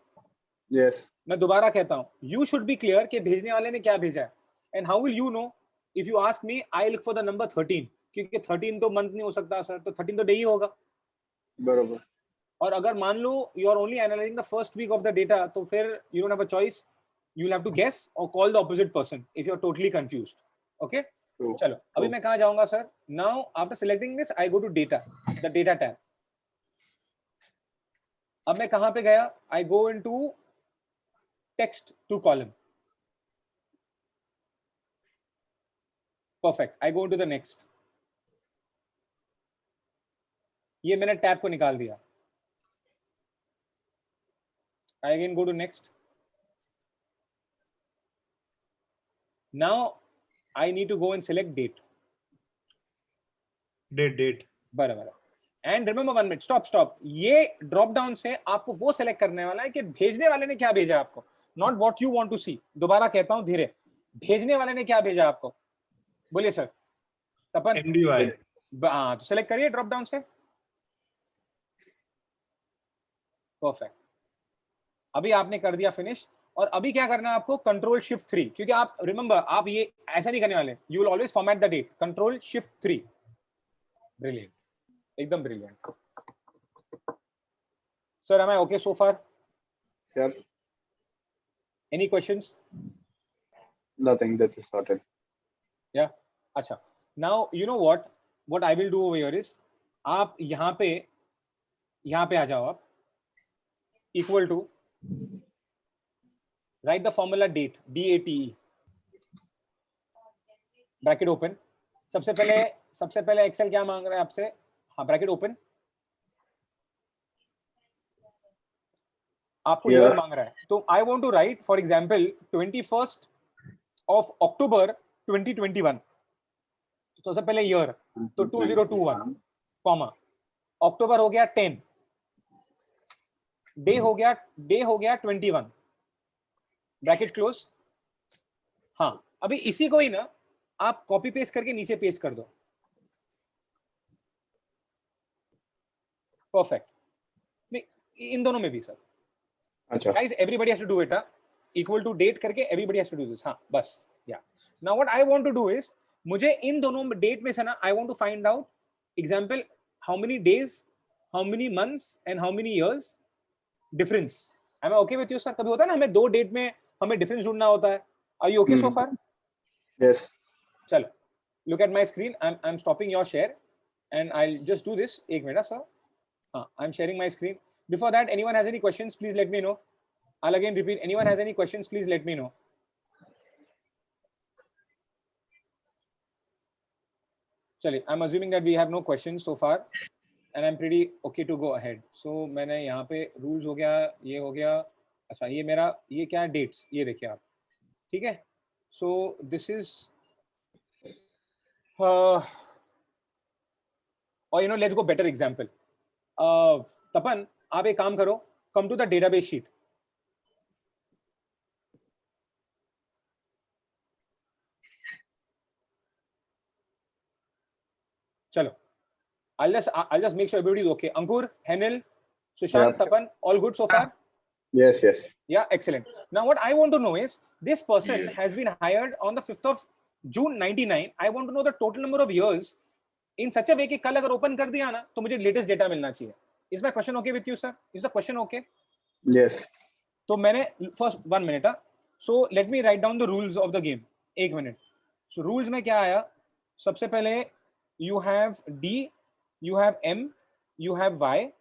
Yes. मैं दोबारा कहता हूँ, you should be clear कि भेजने वाले ने क्या भेजा है. And how will you know? If you ask me, I look for the number 13. क्योंकि 13 तो मंथ नहीं हो सकता सर, तो 13 तो डे ही होगा. बरोबर. और अगर मान लो you are only analyzing the first week of the data, तो फिर you don't have a choice. You'll have to guess or call the opposite person if you're totally confused. Okay? चलो, अभी मैं कहाँ जाऊँगा sir? Now after selecting this, I go to data, the data tab. अब मैं कहाँ पे गया? I go into text to column. Perfect. I go into the next. ये मैंने टैब को निकाल दिया. I again go to next. Now I need to go and select date. Date. बराबर. And remember 1 minute. Stop. ये drop down से आपको वो select करने वाला है कि भेजने वाले ने क्या भेजा आपको. Not what you want to see. दोबारा कहता हूँ धीरे. भेजने वाले ने क्या भेजा आपको? बोलिए सर. तपन. MDY. हाँ, तो select करिए drop down से. Perfect. अभी आपने कर दिया फिनिश. और अभी क्या करना है आपको? कंट्रोल शिफ्ट 3, क्योंकि आप रिमेंबर आप ये ऐसा नहीं करने वाले. You will always format the date. Control shift 3. Brilliant, एकदम brilliant. Sir, am I okay so far? Yep. Any questions? Nothing. That is sorted. Yeah अच्छा. Now you know what I will do over here is, आप यहाँ पे आ जाओ. आप equal to write the formula date, DATE, bracket open. सबसे पहले Excel क्या मांग रहा है आपसे? हाँ, ब्रैकेट ओपन. आपको ईयर मांग रहा है, तो I want to write for example 21st of October 2021. तो सबसे पहले ईयर, तो 2021 कॉमा अक्टूबर हो गया 10, डे हो गया 21, ब्रैकेट क्लोज. हाँ, अभी इसी को ही ना आप कॉपी पेस्ट करके नीचे पेस्ट कर दो. परफेक्ट. इन दोनों में भी सर. अच्छा. Guys, everybody has to do it. Equal to date करके everybody has to do this. हाँ, बस. Yeah now what I want to do is, मुझे इन दोनों डेट में से ना I want to find out example how many days, how many months and how many years difference. I am okay with you sir? कभी होता है ना हमें दो डेट में हमें डिफरेंस ढूंढना होता है. Are you okay so far? Yes. चलो, look at my screen. I'm stopping your share and I'll just do this. एक मिनट सर. हाँ, I'm sharing my screen. Before that, anyone has any questions, please let me know. I'll again repeat. Anyone has any questions, please let me know. चलिए, I'm assuming that we have no questions so far and I'm pretty okay to go ahead. So मैंने यहाँ पे rules हो गया, ये हो गया. अच्छा, ये मेरा ये क्या है? dates. ये देखिए आप. ठीक है. So this is or you know, let's go better example. तपन, आप एक काम करो, come to the database sheet. चलो, I'll just make sure everybody is okay. Ankur, Henil, Sushant, Yeah. Tapan, all good so far? Yes, yes. Yeah, excellent. Now what I want to know is, this person has been hired on the 5th of June 99. I want to know the total number of years in such a way कि कल अगर open कर दिया ना तो मुझे latest data मिलना चाहिए. Is my question okay with you, sir? Is the question okay? Yes. तो मैंने first 1 minute. So let me write down the rules of the game. 1 minute. So rules में क्या आया? सबसे पहले you have D, you have M, you have Y,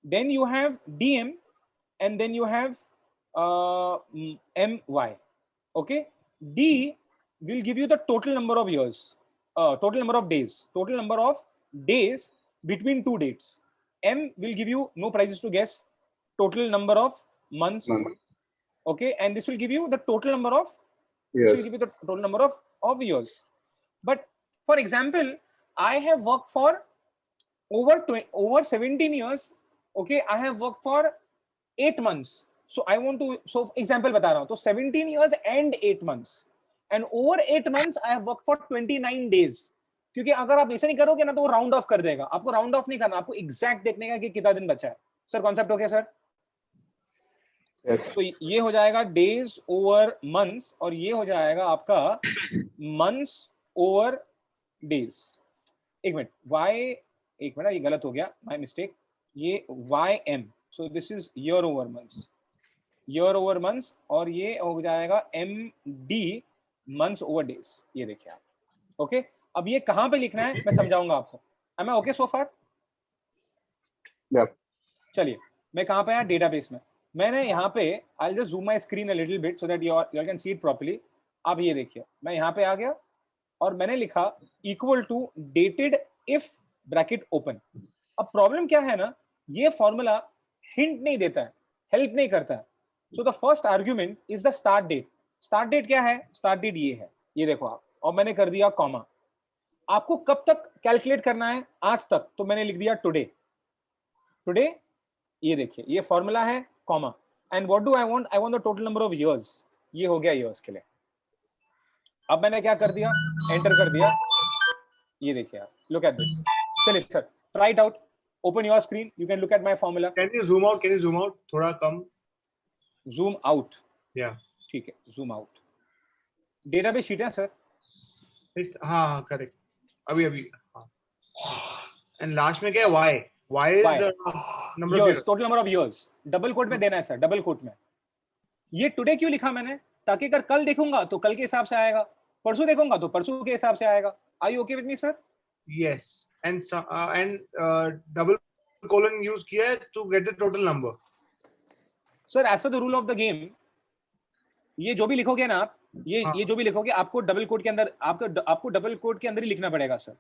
then you have DM, and then you have MY. Okay, D will give you the total number of years, total number of days between two dates. M will give you, no prizes to guess, total number of months. Okay, and this will give you the total number of Yes. this will give you the total number of years. But for example, I have worked for over 17 years. Okay, I have worked for 8 months. So I want to, so example बता रहा हूँ, तो 17 years and 8 months, and over 8 months I have worked for 29 days. क्योंकि अगर आप ऐसे नहीं करोगे ना तो वो राउंड ऑफ कर देगा. आपको राउंड ऑफ नहीं करना, आपको एग्जैक्ट देखने का कि कितना दिन बचा है. Sir concept okay sir? तो ये हो जाएगा डेज ओवर मंथ्स, और ये हो जाएगा आपका मंथ्स ओवर डेज. एक मिनट, ये गलत हो गया, माय मिस्टेक. ये YM, so this is year over months, और ये हो जाएगा MD, months over days. ये देखिए आप. ओके, अब ये कहाँ पे लिखना है मैं समझाऊंगा आपको. Am I okay so far? Yeah. चलिए, मैं कहाँ पे आया? डेटाबेस में. मैंने यहाँ पे, I'll just zoom my screen a little bit so that you all can see it properly. आप ये देखिए, मैं यहाँ पे आ गया और मैंने लिखा equal to dated if bracket open. अब प्रॉब्लम क्या है ना, ये फॉर्मूला हिंट नहीं देता है, हेल्प नहीं करता है. So the first argument is the start date. Start date क्या है? स्टार्ट डेट ये है, ये देखो आप, और मैंने कर दिया कॉमा. आपको कब तक कैलकुलेट करना है? आज तक, तो मैंने लिख दिया टुडे. ये देखिए, ये फॉर्मूला है, comma. And what do I want? I want the total number of years. ये हो गया इयर्स के लिए. अब मैंने क्या कर दिया? एंटर कर दिया. ये देखिए आप, लुक एट दिस. चलिए sir, try it out. Open your screen. You can look at my formula. Can you zoom out? थोड़ा कम. Zoom out. Yeah. ठीक है, zoom out. Database sheet है सर. हाँ, correct. अभी. And last में क्या है? Y. Y is number of years. Total number of years. Double quote में देना है सर, double quote में. ये today क्यों लिखा मैंने? ताकि अगर कल देखूंगा तो कल के हिसाब से आएगा, परसों देखूंगा तो परसों के हिसाब से आएगा. Are you okay with me, sir? Yes. And double colon use किया है to get the total number. Sir, as per the rule of the game, ये जो भी लिखोगे ना आप, ये जो भी लिखोगे आपको डबल कोट के अंदर, आपको डबल कोट के अंदर ही लिखना पड़ेगा सर.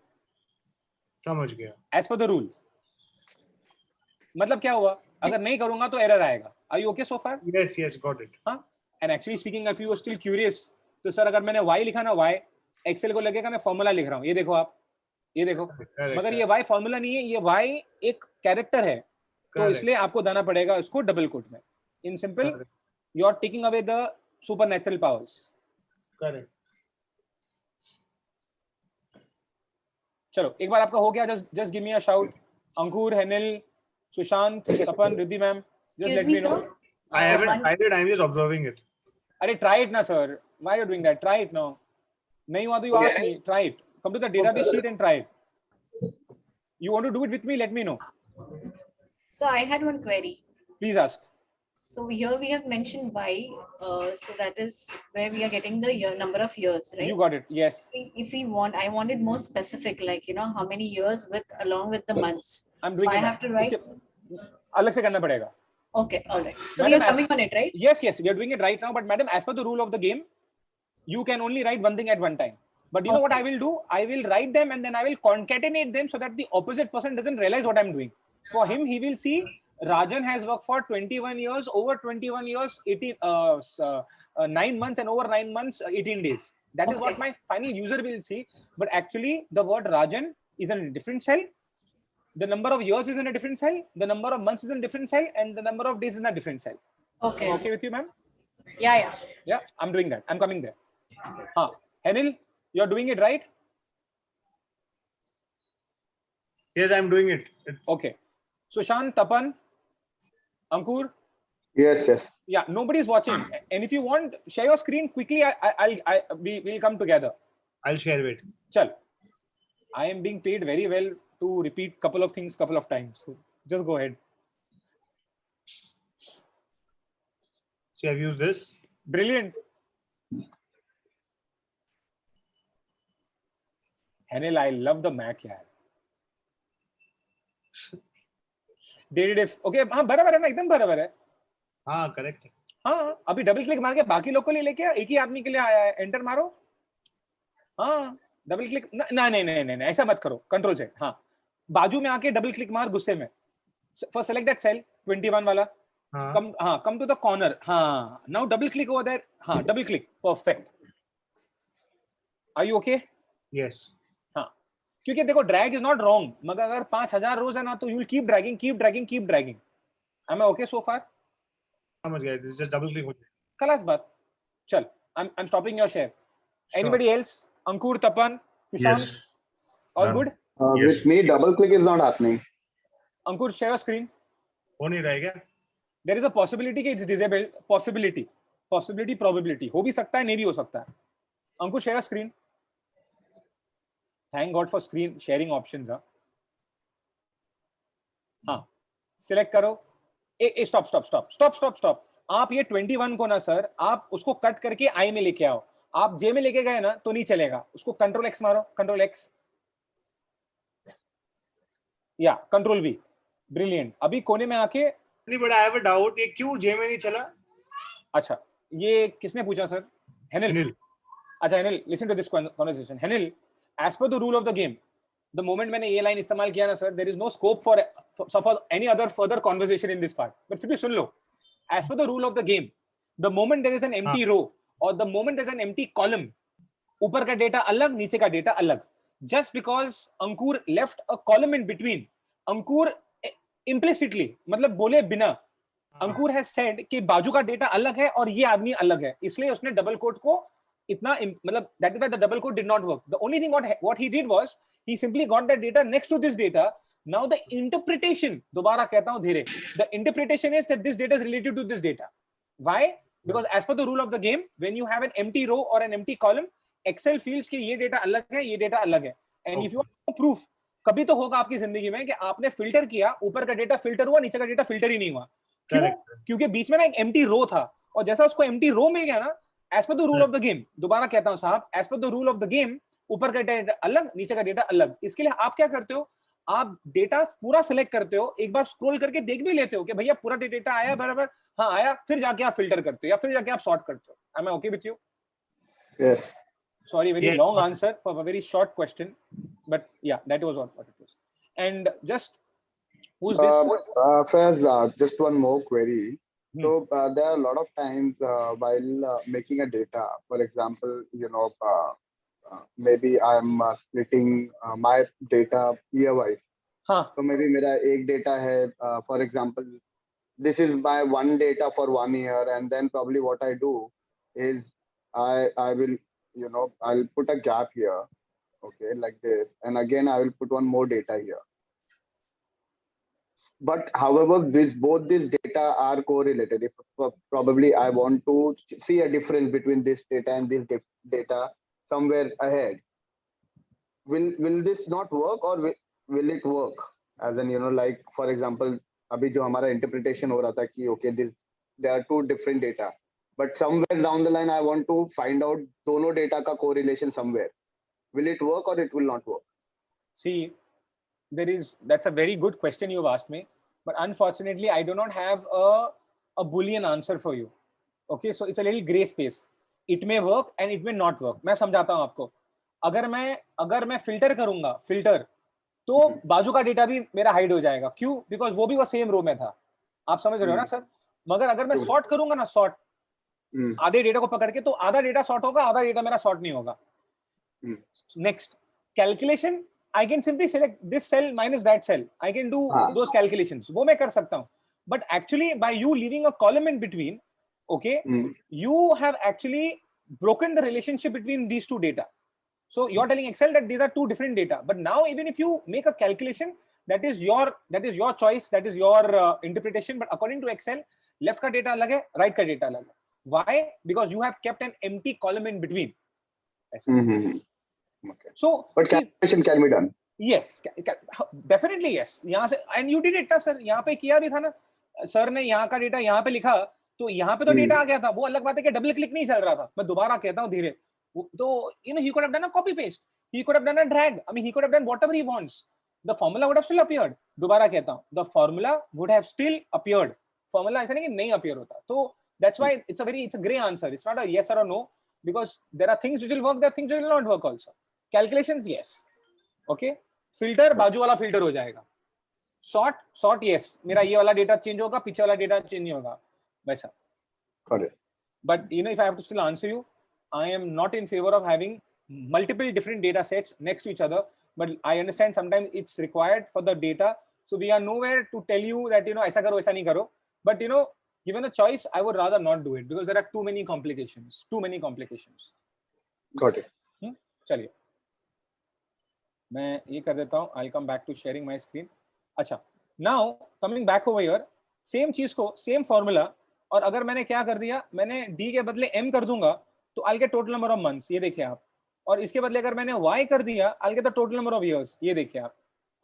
समझ गया. As per the rule. मतलब क्या हुआ? अगर नहीं करूंगा तो एरर आएगा. Are you okay so far? Yes, got it. हाँ. And actually speaking, if you were still curious, तो सर अगर मैंने Y लिखा ना, Y, एक्सेल को लगेगा मैं फॉर्मूला लिख रहा हूँ. ये देखो आप, ये देखो. मगर ये Y फॉर्मूला नहीं है, ये Y एक कैरेक्टर है, तो इसलिए आपको देना पड़ेगा इसको डबल कोट में. In simple, you are taking away the supernatural powers. Correct. चलो, एक बार आपका हो गया, just give me a shout. Ankur, Henil, Sushant, Tapan, Riddhi ma'am, just let me know. I haven't tried it. I'm just observing it. अरे ट्राई इट ना sir. Why are you doing that? Try it now. नहीं हुआ तो you ask me. Try it. Come to the database sheet and try it. You want to do it with me? Let me know. So I had one query. Please ask. So here we have mentioned Y, so that is where we are getting the number of years, right? You got it. Yes. If we want, I want it more specific, like how many years along with the months. I'm doing so it. I have to write. अलग से करना पड़ेगा. Okay, all right. So Madam, we are coming on it, right? Yes, we are doing it right now. But madam, as per the rule of the game, you can only write one thing at one time. But you know what I will do? I will write them and then I will concatenate them so that the opposite person doesn't realize what I'm doing. For him, he will see Rajan has worked for 21 years, over 21 years, 9 months, and over 9 months, 18 days. That is what my final user will see. But actually, the word Rajan is in a different cell. The number of years is in a different cell. The number of months is in a different cell, and the number of days is in a different cell. Okay. Okay with you, ma'am? Yeah. Yeah, I'm doing that. I'm coming there. Henil, you're doing it right? Yes, I'm doing it. Okay. Sushant, Tapan, Ankur, Yes. Yeah, nobody's watching. And if you want, share your screen quickly. We'll come together. I'll share it. Chal. I am being paid very well to repeat couple of things couple of times. So just go ahead. See, I've used this. Brilliant. Henil, I love the Mac, yaar. Dated if okay, हाँ बराबर है ना, एकदम बराबर है. हाँ, correct है. हाँ, अभी डबल क्लिक मार के बाकी लोग को लेके आ, एक ही आदमी के लिए आया है. एंटर मारो. हाँ, डबल क्लिक ना नहीं ऐसा मत करो. कंट्रोल से. हाँ, बाजू में आके डबल क्लिक मार गुस्से में. First select that cell 21 वाला. Come to the corner. हाँ, now double click over there. हाँ, double click. Perfect. Are you okay? Yes. हाँ, क्योंकि देखो drag is not wrong. मगर अगर 5000 rows है ना तो you will keep dragging. Am I okay so far? समझ गया. This is just double click. खलास बात. चल, I'm stopping your share. Sure. Anybody else? Ankur, Tapan, Sushant? Yes. All Done. good? Yes. With me, double click is not happening. Ankur, share your screen. हो नहीं रहा क्या? There is a possibility कि it's disabled. Possibility, probability. हो भी सकता है, नहीं भी हो सकता है. Ankur, share your screen. Thank God for screen sharing options. हाँ, select करो. Stop. आप ये 21 को ना सर, आप उसको कट करके I में लेके आओ. आप J में लेके गए ना तो नहीं चलेगा. उसको Control X मारो. Control X. या Control V. Brilliant. अभी कोने में आके. नहीं, but I have a doubt. ये क्यों J में नहीं चला? अच्छा, ये किसने पूछा सर? Henil. अच्छा Henil, listen to this conversation. Henil, as per the rule of the game, the moment मैंने ये line इस्तेमाल किया ना sir, there is no scope for any other further conversation in this part. But फिर भी सुन लो. As per the rule of the game, the moment there is an empty row or the moment there is an empty column, ऊपर का data अलग, नीचे का data अलग. Just because Ankur left a column in between, Ankur implicitly, मतलब बोले बिना, Ankur has said कि बाजू का data अलग है और ये आदमी अलग है. इसलिए उसने double quote को इतना मतलब that is why the double quote did not work. The only thing what he did was he simply got that data next to this data. Now the interpretation, दोबारा कहता हूँ धीरे, the interpretation is that this data is related to this data. Why? Because as per the rule of the game, when you have an empty row or an empty column, Excel feels कि ये data अलग है, ये data अलग है. And if you want proof, कभी तो होगा आपकी जिंदगी में कि आपने फिल्टर किया, ऊपर का डेटा फिल्टर हुआ, नीचे का डेटा फिल्टर ही नहीं हुआ. क्यों? क्योंकि बीच में ना एक एम्प्टी रो था और जैसा उसको एम्प्टी रो मिल गया ना, as per the rule of the game, दोबारा कहता हूं साहब, as per the rule of the game, ऊपर का डेटा अलग, नीचे का डेटा अलग. इसके लिए आप क्या करते हो? आप डेटा पूरा सिलेक्ट करते हो, एक बार स्क्रॉल करके देख भी लेते हो कि भैया पूरा डेटा आया बराबर, हाँ आया, फिर जाके आप फिल्टर करते हो या फिर जाके आप सॉर्ट करते हो. Am I okay with you? Yes. Sorry, very long answer for a very short question, but yeah, that was what it was. And just who's this? Faiz, just one more query. So there are a lot of times while making a data, for example, maybe I'm splitting my data year-wise. So maybe मेरा एक data है, for example, this is my one data for 1 year, and then probably what I do is I will, I'll put a gap here, okay, like this, and again I will put one more data here. But however, both these data are correlated. If probably I want to see a difference between this data and this data somewhere ahead, will this not work, or will it work? As in, like for example, अभी जो हमारा interpretation हो रहा था कि okay, there are two different data, but somewhere down the line I want to find out दोनों data का correlation somewhere. Will it work or it will not work? See, that's a very good question you've asked me, but unfortunately I do not have a Boolean answer for you. Okay, so it's a little gray space. It may work and it may not work. मैं समझाता हूँ आपको. अगर मैं filter करूँगा, तो बाजू का डेटा भी मेरा हाइड हो जाएगा. क्यों? बिकॉज वो भी वो सेम रो में था. आप समझ रहे हो ना सर? मगर अगर मैं सॉर्ट करूंगा ना, सॉर्ट आधे डेटा को पकड़ के, तो आधा डेटा सॉर्ट होगा, आधा डेटा मेरा सॉर्ट नहीं होगा. Next calculation, I can simply select this cell minus that cell. I can do those calculations. वो मैं कर सकता हूं. But actually by you leaving a column in between, okay, you have actually broken the relationship between these two data. So you're telling Excel that these are two different data, but now even if you make a calculation, that is your choice, that is your interpretation, but according to Excel, left का data अलग है, right का data अलग है. Why? Because you have kept an empty column in between. Okay. So, but calculation can be done. Yes, definitely yes. यहाँ से and you did it ना sir, यहाँ पे किया भी था ना सर ने, यहाँ का डेटा यहाँ पे लिखा, तो यहाँ पे तो डेटा आ गया था. वो अलग बात है कि डबल क्लिक नहीं चल रहा था. मैं दोबारा कहता हूँ धीरे. तो he could have done a copy paste, he could have done a drag, I mean he could have done whatever he wants. The formula would have still appeared. दोबारा कहता हूँ, the formula would have still appeared. Formula ऐसा नहीं कि नहीं appear होता. तो that's why it's a gray answer. It's not a yes or a no, because there are things which will work, there are things which will not work also. Calculations yes, okay. Filter बाजू वाला filter हो जाएगा. Sort yes, मेरा ये वाला data change होगा, पीछे वाला data change नहीं होगा, वैसा. Got it. But if I have to still answer you, I am not in favor of having multiple different data sets next to each other. But I understand sometimes it's required for the data. So we are nowhere to tell you that ऐसा करो ऐसा नहीं करो. But given a choice, I would rather not do it because there are too many complications. Got it. चलिए मैं ये कर देता हूँ. I'll come back to sharing my screen. अच्छा, now coming back over here, same चीज को, same formula, और अगर मैंने क्या कर दिया, मैंने d के बदले m कर दूंगा तो I'll get total number of months. ये देखिए आप. और इसके बदले अगर मैंने y कर दिया, I'll get the total number of years. ये देखिए आप.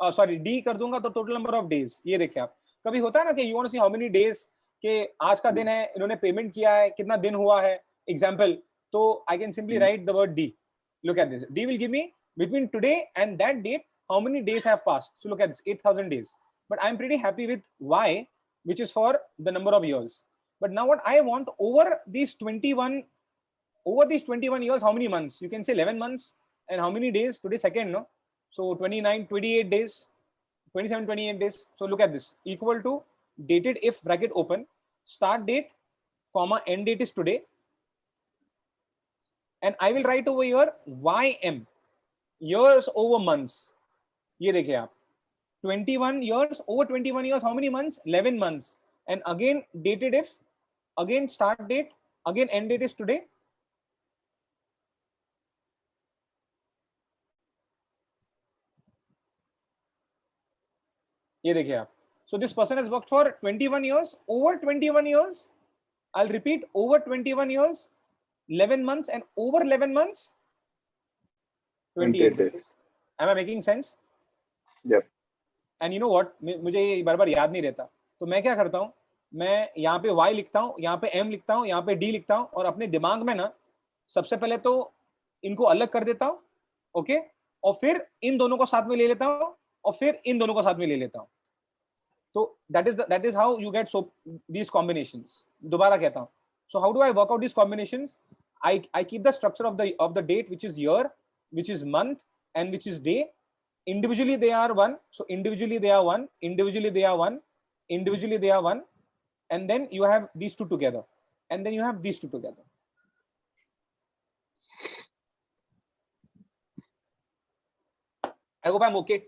सॉरी, d कर दूंगा तो total number of days. ये देखिए आप. कभी होता है ना कि you want to see how many days के आज का दिन है, इन्होंने पेमेंट किया है, कितना दिन हुआ है, एग्जाम्पल. तो I can simply write the word d. Look at this. D will give me between today and that date how many days have passed. So look at this, 8,000 days. But I'm pretty happy with y, which is for the number of years. But now what I want, over these 21 years, how many months? You can say 11 months. And how many days? Today second, no? So 29, 28 days, 27, 28 days. So look at this, equal to dated if bracket open, start date, comma, end date is today. And I will write over here ym, years over months. ये देखिए आप, 21 years, over 21 years, how many months? 11 months. And again dated if, again start date, again end date is today. ये देखिए आप. So this person has worked for 21 years, over 21 years. I'll repeat, over 21 years, 11 months, and over 11 months, 28 days. Am I making sense? Yep. And you know what? मुझे ये बार-बार याद नहीं रहता. तो मैं क्या करता हूँ? मैं यहाँ पे y लिखता हूँ, यहाँ पे m लिखता हूँ, यहाँ पे d लिखता हूँ, और अपने दिमाग में ना सबसे पहले तो इनको अलग कर देता हूँ, ओके, और फिर इन दोनों को साथ में ले लेता हूँ, और फिर इन दोनों को साथ में ले लेता हूँ. तो that is how you get so these combinations. दोबारा कहता हूँ. So how do I work out these combinations? I keep the structure of the date, which is year, which is month, and which is day. Individually they are one. So individually they are one. Individually they are one. Individually they are one. And then you have these two together. And then you have these two together. I hope I'm okay.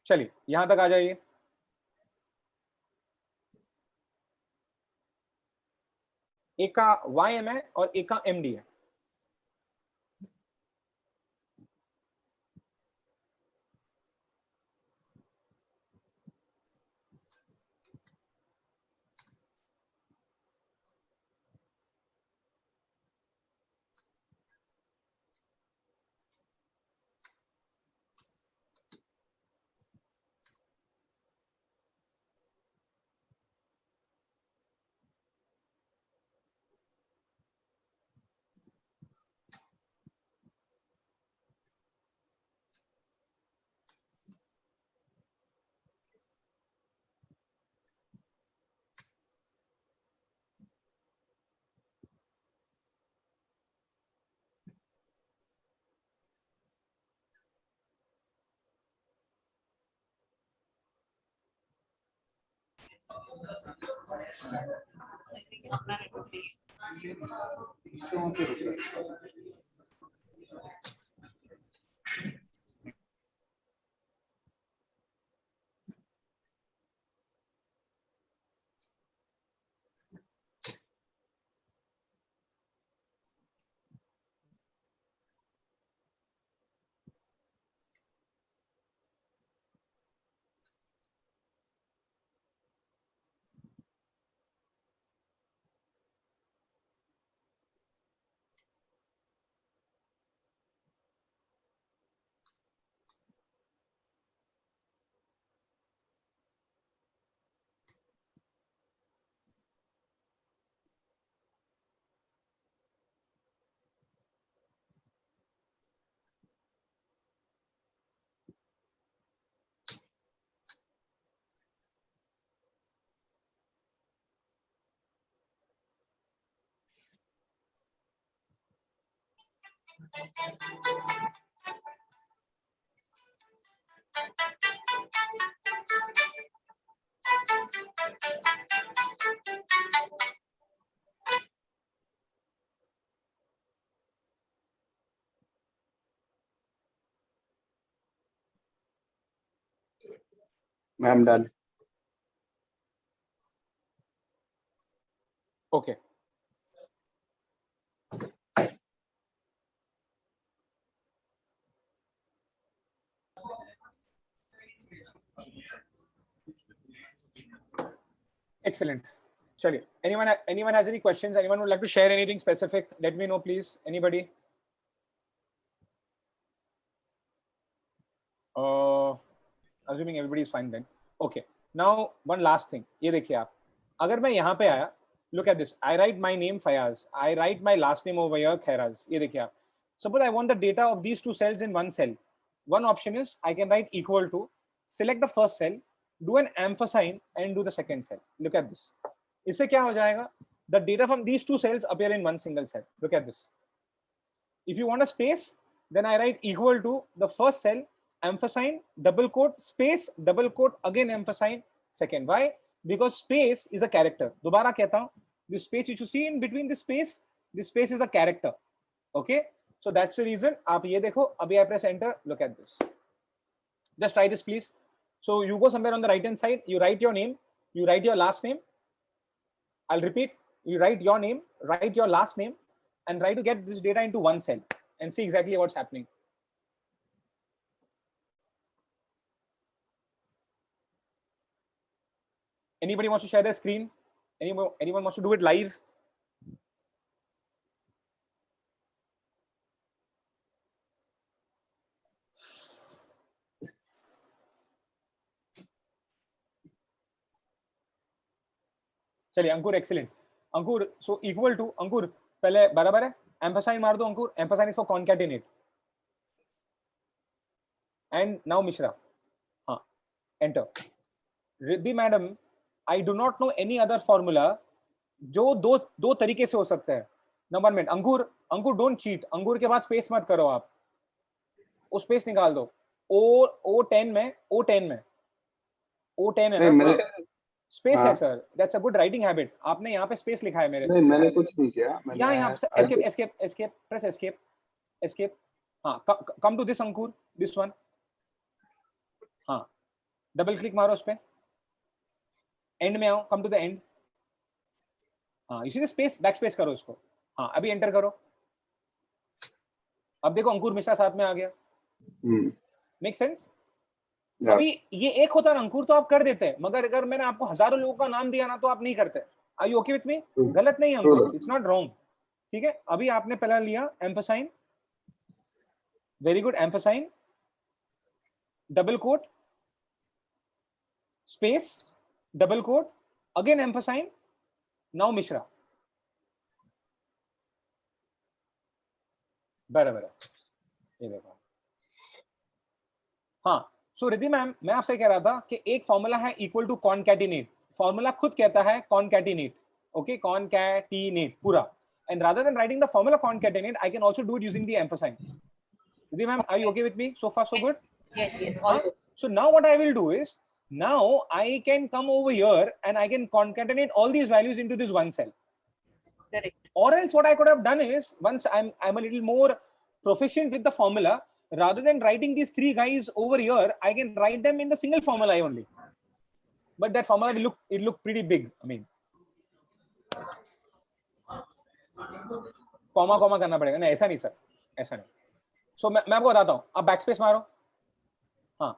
चलिए यहां तक आ जाइए. एक का ym है और एक का md है. I'm done. Okay. Excellent. Chaliye. Anyone has any questions? Anyone would like to share anything specific? Let me know, please. Anybody? Assuming everybody is fine then. Okay. Now one last thing. ये देखिए आप. अगर मैं यहाँ पे आया, look at this. I write my name Fayaz. I write my last name over here Khairaz. ये देखिए आप. Suppose I want the data of these two cells in one cell. One option is I can write equal to, select the first cell, do an ampersand and do the second cell. Look at this. इससे क्या हो जाएगा? The data from these two cells appear in one single cell. Look at this. If you want a space, then I write equal to the first cell, ampersand, double quote, space, double quote, again ampersand, second. Why? Because space is a character. दोबारा कहता हूँ, the space which you see in between this space is a character. Okay? So that's the reason. आप ये देखो, अभी I press enter. Look at this. Just try this, please. So you go somewhere on the right hand side. You write your name. You write your last name. I'll repeat. You write your name, write your last name, and try to get this data into one cell and see exactly what's happening. Anybody wants to share their screen? Anyone wants to do it live? चलिए अंकुर, excellent. Ankur, so equal to अंकुर पहले बराबर है, ampersand मार दो अंकुर, ampersand is for concatenate. And now Mishra, हाँ, enter. Riddhi madam, I do not know any other formula जो दो तरीके से हो सकता है. Now 1 minute, Ankur don't cheat. अंकुर के बाद space मत करो आप, वो space निकाल दो. O10 है ना? स्पेस है sir. That's a good writing habit. आपने यहाँ पे स्पेस लिखा है मेरे. नहीं, मैंने कुछ नहीं किया. यहाँ एस्केप प्रेस एस्केप. हाँ, come to this Ankur, this one. हाँ, डबल क्लिक मारो उस पे, एंड में आओ, कम टू द एंड. हाँ, इसी स्पेस बैक स्पेस करो इसको. हाँ, अभी एंटर करो. अब देखो अंकुर मिश्रा साथ में आ गया. Make sense? अभी ये एक होता है अंकुर तो आप कर देते हैं, मगर अगर मैंने आपको हजारों लोगों का नाम दिया ना तो आप नहीं करते. Are you okay with me? गलत नहीं अंकुर, इट्स नॉट रॉन्ग. ठीक है, अभी आपने पहला लिया amp sign. Very good. Amp sign, double quote, space, double quote, again amp sign. Now Mishra. बराबर, ये देखो. हाँ, सो रिद्धि मैम, मैं आपसे कह रहा था कि एक फॉर्मूला है इक्वल टू कॉनकैटिनेट. फॉर्मूला खुद कहता है कॉनकैटिनेट. ओके, कॉनकैटिनेट पूरा. And rather than writing the formula concatenate, I can also do it using the amp sign. Riddhi ma'am, are you okay with me? So far so good. Yes, all good. So now what I will do is, now I can come over here and I can concatenate all these values into this one cell. Correct. Or else what I could have done is, once I'm a little more proficient with the formula, rather than writing these three guys over here, I can write them in the single formula only. But that formula will look pretty big. I mean, comma करना पड़ेगा ना. ऐसा नहीं sir, ऐसा नहीं. So मैं आपको बताता हूँ. आप बैकस्पेस मारो. हाँ,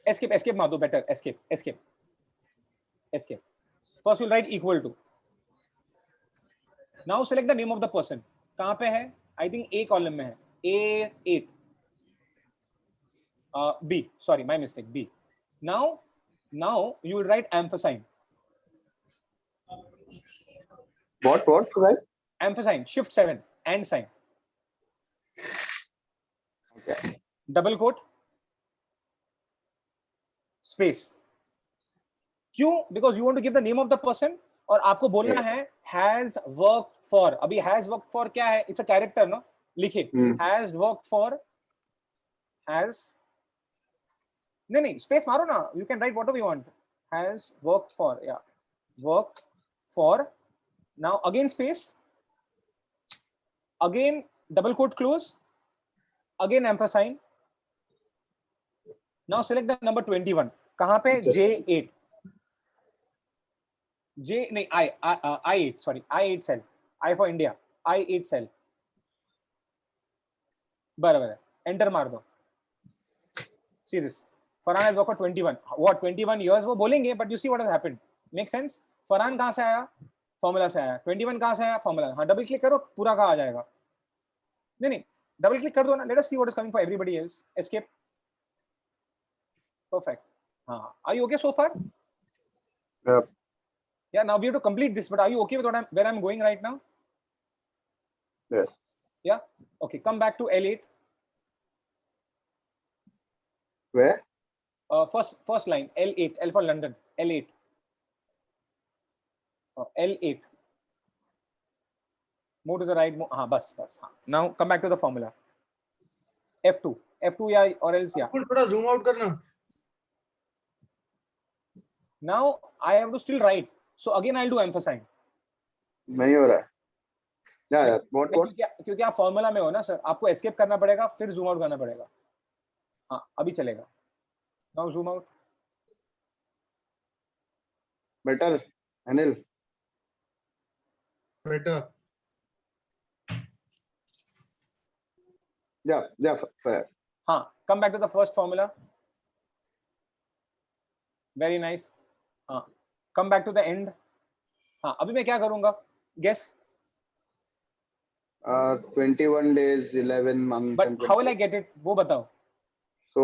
escape मार दो. Better escape. First you'll write equal to. Now select the name of the person. कहाँ पे है? I think A column में है. A8. B. Sorry, my mistake. B. Now you will write ampersand. What right? Ampersand. Shift 7 and sign. Okay. Double quote. Space. क्यों? Because you want to give the name of the person और आपको बोलना है has worked for. अभी has worked for क्या है? It's a character, no? लिखे has worked for, has, नहीं space मारो ना, you can write whatever you want. Has worked for, yeah, worked for. Now again space, again double quote close, again ampersand. Now select the number 21. कहाँ पे? J8. J नहीं I8, sorry, I8 cell. I for India, I8 cell. बराबर है. Enter मार दो. See this. Farhan has worked for 21. What 21 years वो बोलेंगे, but you see what has happened. Make sense? Farhan कहाँ से आया? Formula से आया. 21 कहाँ से आया? Formula. हाँ, double click करो, पूरा कहाँ आ जाएगा? नहीं, double click कर दो ना. Let us see what is coming for everybody else. Escape. Perfect. Are you okay so far? Yep. Yeah, now we have to complete this, but are you okay with where I'm going right now? Yes. Yeah? Okay, come back to L8. Where? First line, L8, L for London, L8. L8. Move to the right. Bus. Now come back to the formula. F2 yeah, or else yeah. थोड़ा zoom out करना. Now I have to still write. So again I'll do ampersand. नहीं हो रहा है. Yeah. What? क्योंकि आप formula में हो ना सर, आपको एस्केप करना पड़ेगा, फिर जूम आउट करना पड़ेगा. हाँ, अभी चलेगा. Now zoom out. Better, Anil. Better. Yeah, fair. Come back to the first formula. Very nice. Come back to the end. अभी मैं क्या करूँगा? Guess. 21 days, 11 months. But how will I get it? वो बताओ. So,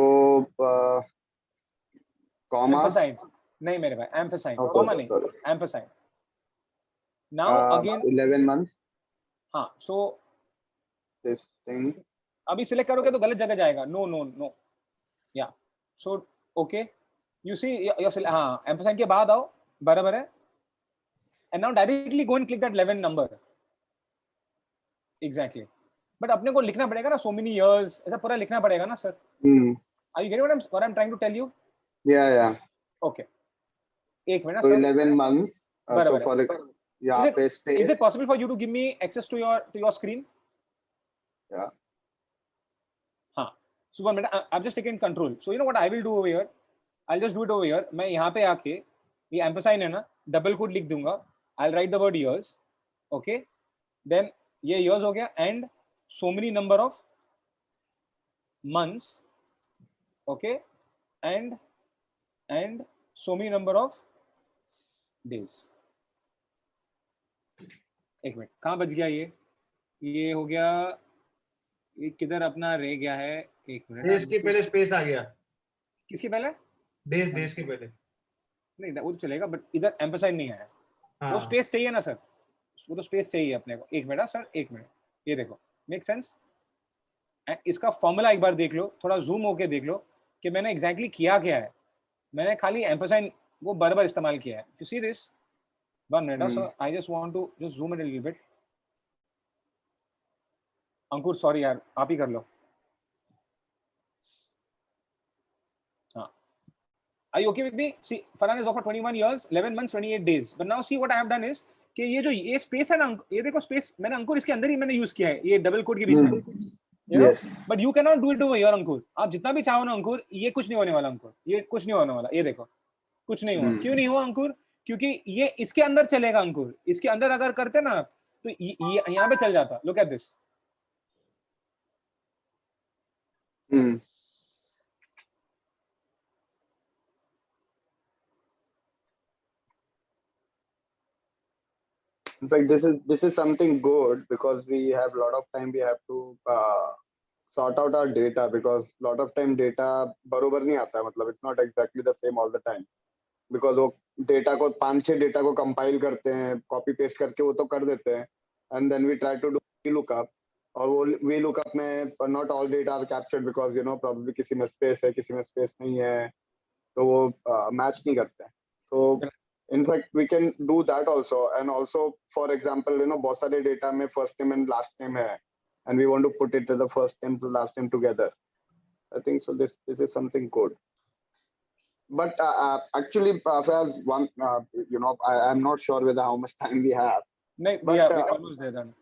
comma. Ampersand. नहीं मेरे भाई, ampersand. Okay, Comma नहीं. sorry. Ampersand. Now again. 11 months. So. This thing. अभी सिलेक्ट करोगे तो गलत जगह जाएगा. No. Yeah. So okay. You see, ampersand के बाद आओ, बराबर है. And now directly go and click that 11 number. Exactly. But अपने को लिखना पड़ेगा ना, so many years, ऐसा पूरा लिखना पड़ेगा ना sir. Are you getting what I'm trying to tell you? Yeah. Okay. एक minute So sir. 11 months. So for the, yeah, is it possible for you to give me access to your screen? Yeah. So 1 minute, I've just taken control. So you know what I will do over here? I'll just do it over here. मैं यहाँ पे आके ये ampersand है ना, double quote लिख दूंगा. I'll write the word years. Okay. Then ये years हो गया and so many number of months. Okay. And so many number of days. एक मिनट, कहाँ बच गया ये हो गया, ये किधर अपना रह गया है? एक मिनट. डेज के पहले स्पेस आ गया. किसके पहले? डेज के पहले. नहीं वो तो चलेगा, बट इधर एम्फसाइज नहीं आया. वो स्पेस चाहिए ना सर, वो तो स्पेस चाहिए अपने को. एक मिनट सर, एक मिनट. ये देखो, मेक सेंस. एंड इसका फॉर्मूला एक बार देख लो, थोड़ा जूम होके देख लो कि मैंने एग्जैक्टली किया क्या है. मैंने खाली एम्फसाइज वो बराबर इस्तेमाल किया है. You see this. 1 minute, so I just want to just zoom it a little bit. Ankur sorry यार, आप ही कर लो. Are you okay with me? See, Farhan has worked for 21 years, 11 months, 28 days. But now see what I have done is कि ये space है ना, ये देखो space मैंने अंकुर इसके अंदर ही मैंने यूज किया है, ये डबल कोट के बीच में. You know? But you cannot do it over here, अंकुर. आप जितना भी चाहो ना अंकुर, ये कुछ नहीं होने वाला अंकुर. ये कुछ नहीं होने वाला. ये देखो, कुछ नहीं हुआ. क्यों नहीं हुआ अंकुर? क्योंकि ये इसके अंदर चलेगा अंकुर. इसके अंदर अगर करते ना तो ये यहाँ पे चल जाता. Look at this. In fact, this is something good because we have a lot of time. We have to sort out our data because a lot of time data बरोबर नहीं आता है. मतलब it's not exactly the same all the time because वो data को 5-6 data को compile करते हैं, copy paste करके वो तो कर देते हैं, and then we try to do VLOOKUP. और वो VLOOKUP में not all data are captured because you know probably किसी में space है, किसी में space नहीं है, तो वो match नहीं करते हैं. So in fact we can do that also. And also for example you know बहुत सारे data में first name and last name है, and we want to put it to the first name to last name together. I think so. This is something good. But actually, one, I'm not sure whether how much time we have. No, But, we are almost there then.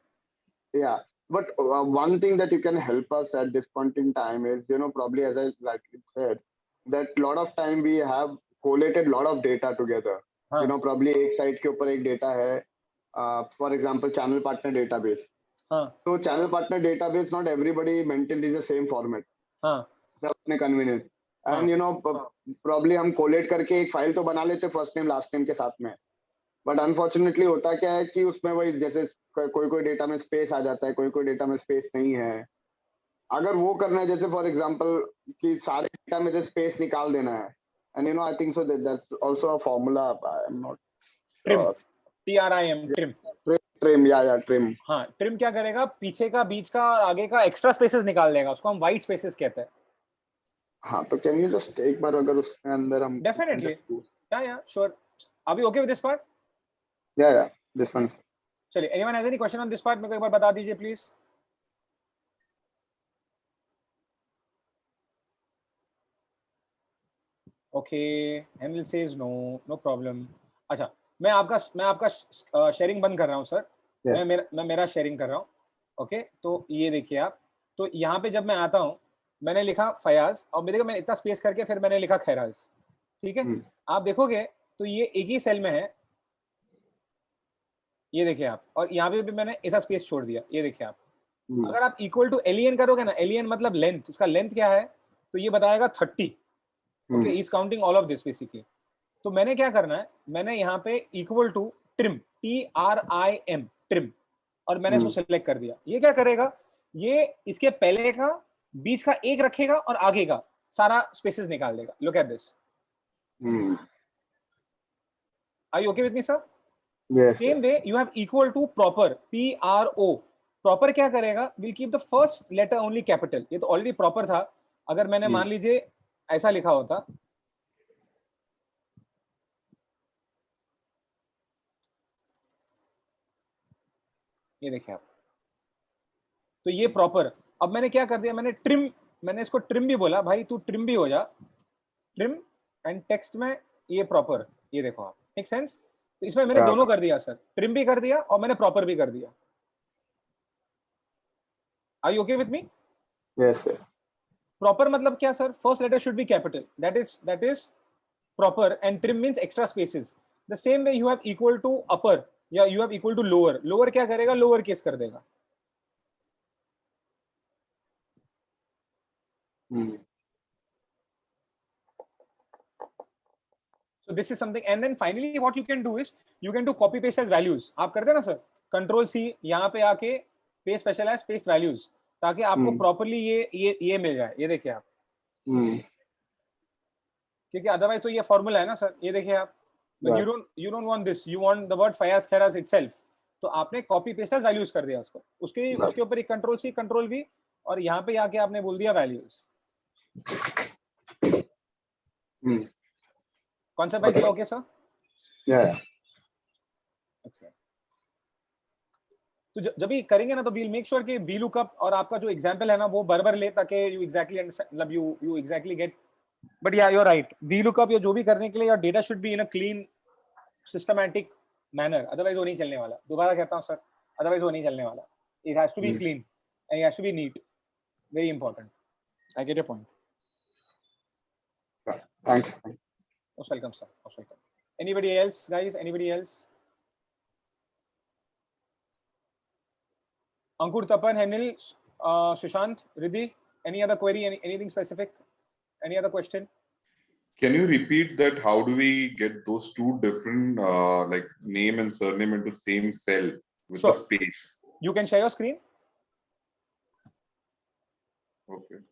Yeah, but one thing that you can help us at this point in time is, probably as I like said, that a lot of time we have collated a lot of data together. Probably एक site के ऊपर एक data है, for example, channel partner database. So channel partner database, not everybody maintained in the same format. सब अपने convenience. And probably हम collate करके एक file तो बना लेते first name last name के साथ में. But unfortunately होता क्या है कि उसमें वही जैसे कोई डेटा में स्पेस आ जाता है, कोई डेटा में स्पेस नहीं है. अगर वो करना है जैसे फॉर एग्जांपल कि सारे डेटा में से स्पेस निकाल देना है, and I think so that's also a formula. I am not trim trim yeah trim. हाँ, trim क्या करेगा, पीछे का, बीच का, आगे का एक्स्ट्रा स्पेसेस निकाल देगा, उसको हम व्हाइट स्पेसेस कहते हैं. हाँ, तो कैन यू जस्ट एक बार अगर उसके अंदर हम डेफिनेटली या sure. Are we okay with this part? या दिस वन. चलिए, anyone has any question on this part? मेरे को एक बार बता दीजिए please. Okay, handle says no problem. अच्छा, मैं आपका शेयरिंग बंद कर रहा हूँ सर. मैं मेरा शेयरिंग कर रहा हूँ. ओके, तो ये देखिए आप, तो यहाँ पे जब मैं आता हूँ, मैंने लिखा फयाज और मेरे को मैंने इतना स्पेस करके फिर मैंने लिखा खैराज. ठीक है, आप देखोगे तो ये एक ही सेल में है, ये देखिए आप, और यहाँ पे भी मैंने ऐसा स्पेस छोड़ दिया, ये देखिए आप. अगर आप इक्वल टू एलियन करोगे ना, एलियन मतलब लेंथ, इसका लेंथ क्या है तो ये बताएगा 30. Okay, is counting all of this basically. तो मैंने क्या करना है, मैंने यहाँ पे equal to trim TRIM trim, और मैंने इसको सिलेक्ट कर दिया. ये क्या करेगा, ये इसके पहले का, बीच का एक रखेगा और आगे का सारा स्पेसेस निकाल देगा. Look at this. Are you okay with me sir? Same way you have equal to proper PRO. Proper क्या करेगा, will keep the first letter only capital. ये तो ऑलरेडी प्रॉपर था. अगर मैंने मान लीजिए ऐसा लिखा होता, ये देखिए आप, तो ये प्रॉपर. अब मैंने क्या कर दिया, मैंने ट्रिम, मैंने इसको ट्रिम भी बोला, भाई तू ट्रिम भी हो जा, ट्रिम, एंड टेक्स्ट में ये प्रॉपर, ये देखो आप, मेक सेंस? तो इसमें मैंने दोनों कर दिया सर, ट्रिम भी कर दिया और मैंने प्रॉपर भी कर दिया. Are you okay with me? Yes sir. Proper मतलब क्या sir, first letter should be capital, that is proper, and trim means extra spaces. The same way you have equal to upper या you have equal to lower. Lower क्या करेगा, lower case कर देगा. So this is something, and then finally what you can do is you can do copy paste as values. आप करते हैं ना sir, Control C, यहाँ पे आके paste special as paste values, ताकि आपको properly ये मिल जाए. ये देखिए आप, क्योंकि otherwise तो ये formula है ना सर, ये देखिए आप. But you don't want this, you want the word Fayaz Khairaz itself. तो आपने copy paste as values कर दिया उसको, उसके ऊपर एक Control C Control V, और यहाँ पे आके आपने बोल दिया values. Concept wise okay sir? Yeah. अच्छा, तो जब भी करेंगे ना तो we'll make sure कि VLOOKUP और आपका जो एग्जांपल है ना वो बराबर ले, ताकि you exactly understand, मतलब you exactly get. But yeah, you're right. VLOOKUP या जो भी करने के लिए your data should be in a clean, systematic manner. Otherwise वो नहीं चलने वाला. दोबारा कहता हूँ सर, otherwise वो नहीं चलने वाला. It has to be clean and it has to be neat. Very important. I get your point. Thanks. Most welcome, sir. Most welcome. Anybody else, guys? Anybody else? Ankur, Tapan, Henil, Sushant, Riddhi. Any other query? Anything specific? Any other question? Can you repeat that? How do we get those two different like name and surname into same cell with the space? You can share your screen. Okay.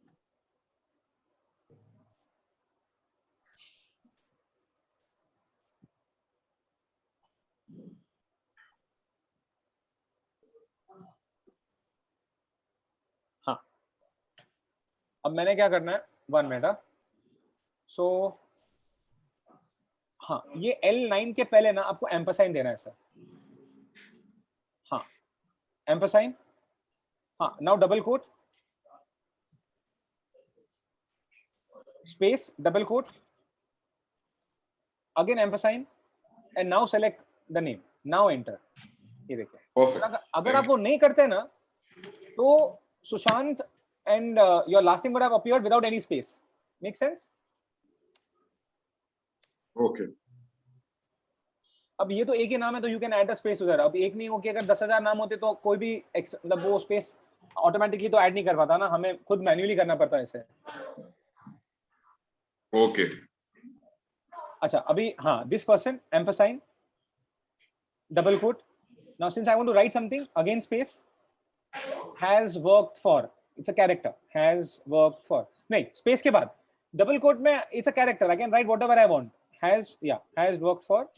हाँ, अब मैंने क्या करना है, 1 minute. सो हाँ, ये L9 के पहले ना आपको एम्फसाइन देना है सर. हाँ, एम्फसाइन, Now double quote, space, double quote, again ampersand, and now select the name. Now enter. ये देखिए. Perfect. अगर आप वो नहीं करते ना, तो Sushant and your last name would have appeared without any space. Make sense? Okay. अब ये तो एक ही नाम है, तो you can add a space उधर. अब एक नहीं हो कि अगर 10,000 नाम होते तो कोई भी मतलब वो space ऑटोमेटिकली तो ऐड नहीं कर पाता ना, हमें खुद मैन्युअली करना पड़ता है इसे. Okay. अच्छा, अभी हाँ, this person ampersand, double quote. Now since I want to write something, again space, has worked for. It's a character. Has worked for. नहीं, space के बाद double quote में it's a character. I can write whatever I want. Has, yeah, has worked for.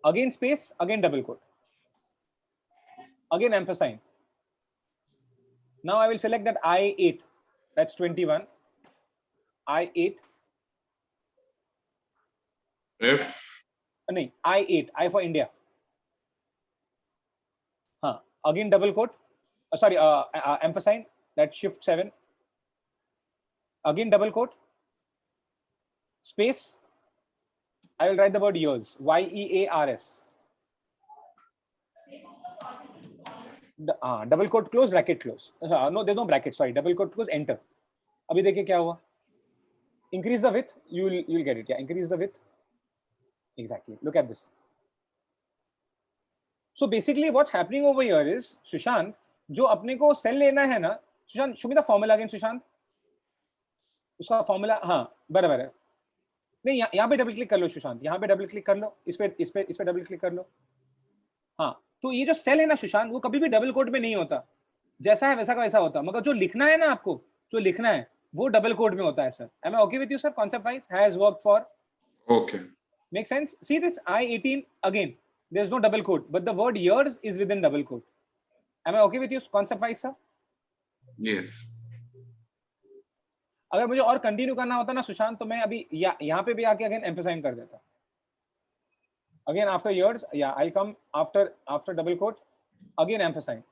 Again space, again double quote. Again ampersand. Now I will select that I8. That's 21. I8. F. नहीं, I8. I for India. हाँ. Again double quote. Sorry, ampersand. That's shift 7. Again double quote. Space. I will write the word years. YEARS. Double quote close, bracket close. No, there's no bracket. Sorry, double quote close. Enter. अभी देखिए क्या हुआ. Increase the width. You'll get it. Yeah, increase the width. Exactly. Look at this. So basically, what's happening over here is Sushant, जो अपने को cell लेना है ना, Sushant, show me the formula again, Sushant. उसका formula हाँ बराबर है. नहीं यहाँ पे डबल क्लिक कर लो सुशांत, यहाँ पे डबल क्लिक कर लो, इस पे डबल क्लिक कर लो. हाँ, तो ये जो सेल है ना सुशांत, वो कभी भी डबल कोट में नहीं होता. जैसा है वैसा का वैसा होता, मगर जो लिखना है ना आपको, जो लिखना है वो डबल कोट में होता है sir. Am I okay with you sir? Concept wise, has worked for. Okay. Make sense? See this I18 again. There's no double quote, but the word years is within double quote. Am I okay with you concept wise sir? Yes. अगर मुझे और continue करना होता ना सुशांत, तो मैं अभी यहाँ पे भी आके अगेन एम्फसाइज कर देता. Again after years, yeah, I'll come after double quote, again ampersand.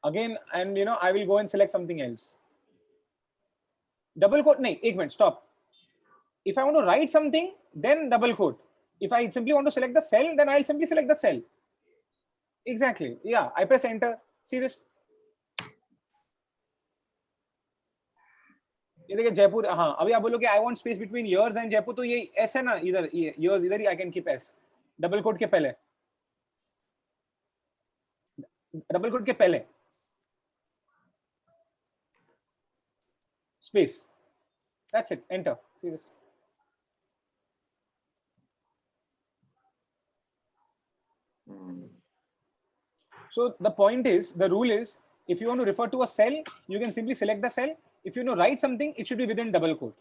Again, and you know, I will go and select something else. Double quote, nahi, ek minute, stop. If I want to write something, then double quote. If I simply want to select the cell, then I'll simply select the cell. Exactly, yeah, I press enter. See this? ये देखिए जयपुर. हाँ, अभी आप बोलोगे I want space between years and Jaipur, तो ये S है ना, इधर years इधर ही, I can keep S. Double quote के पहले, डबल कोट के पहले space. That's it, enter. See this. So the point is, the rule is, if you want to refer to a cell, you can simply select the cell. If you want to write something, it should be within double quote.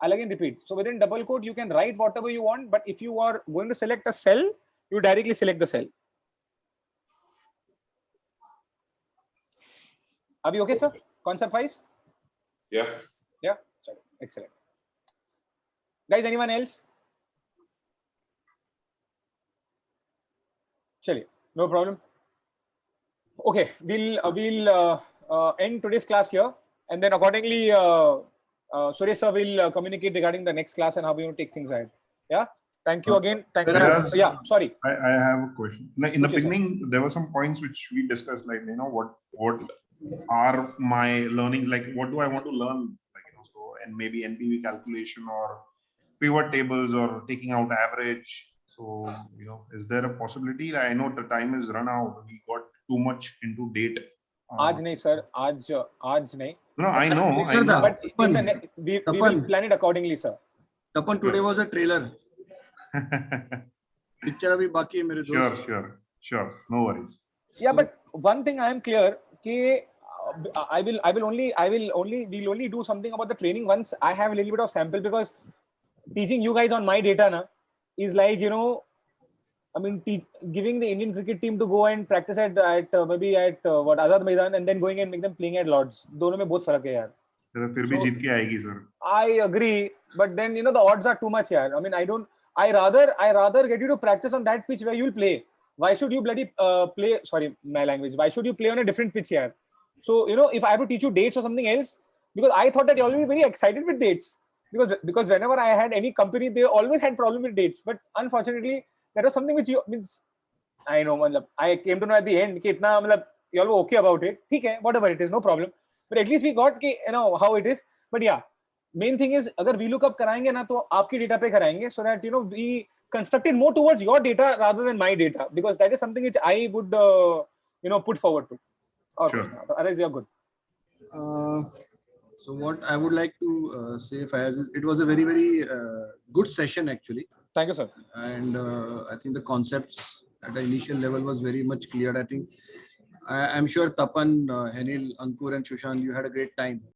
I'll again repeat. So within double quote, you can write whatever you want, but if you are going to select a cell, you directly select the cell. Are we okay, sir? Concept wise? Yeah. Yeah. Sorry. Excellent. Guys, anyone else? Chaliye, no problem. Okay, we'll end today's class here, and then accordingly, Suresh sir will communicate regarding the next class and how we want to take things ahead. Yeah. Thank you again. Thank you. Yeah. Sorry. I have a question. In the beginning, there were some points which we discussed, like, you know, what are my learnings, like what do I want to learn, like, you know, so, and maybe NPV calculation or pivot tables or taking out average. So, you know, is there a possibility? I know the time is run out. We got too much into date. आज नहीं sir, आज नहीं. No, I know. But we will plan it accordingly, sir. Tapan, today was a trailer. Picture abhi baki hai mere dost. Sure. No worries. Yeah, but one thing I am clear, कि we'll only do something about the training once I have a little bit of sample, because teaching you guys on my data na is like, you know, I mean, giving the Indian cricket team to go and practice at maybe at what Azad Maidan, and then going and make them playing at Lords. दोनों में बहुत फर्क है यार. फिर भी जीत के आएगी sir. I agree, but then you know the odds are too much यार. I mean, I rather get you to practice on that pitch where you'll play. why should you bloody play? Sorry, my language. Why should you play on a different pitch here? So if I have to teach you dates or something else, because I thought that you all will be very excited with dates, because whenever I had any company, they always had problem with dates. But unfortunately, that was something which I know. I came to know at the end that you all were okay about it. Okay, whatever it is, no problem. But at least we got how it is. But yeah, main thing is, अगर VLOOKUP कराएंगे ना तो आपकी data पे कराएंगे, so that we construct it more towards your data rather than my data, because that is something which I would put forward to. Okay, Sure. Otherwise we are good. So what I would like to say, Fayaz, is it was a very, very good session actually. Thank you, sir. And I think the concepts at the initial level was very much clear. I think I'm sure Tapan, Henil, Ankur and Sushant, you had a great time.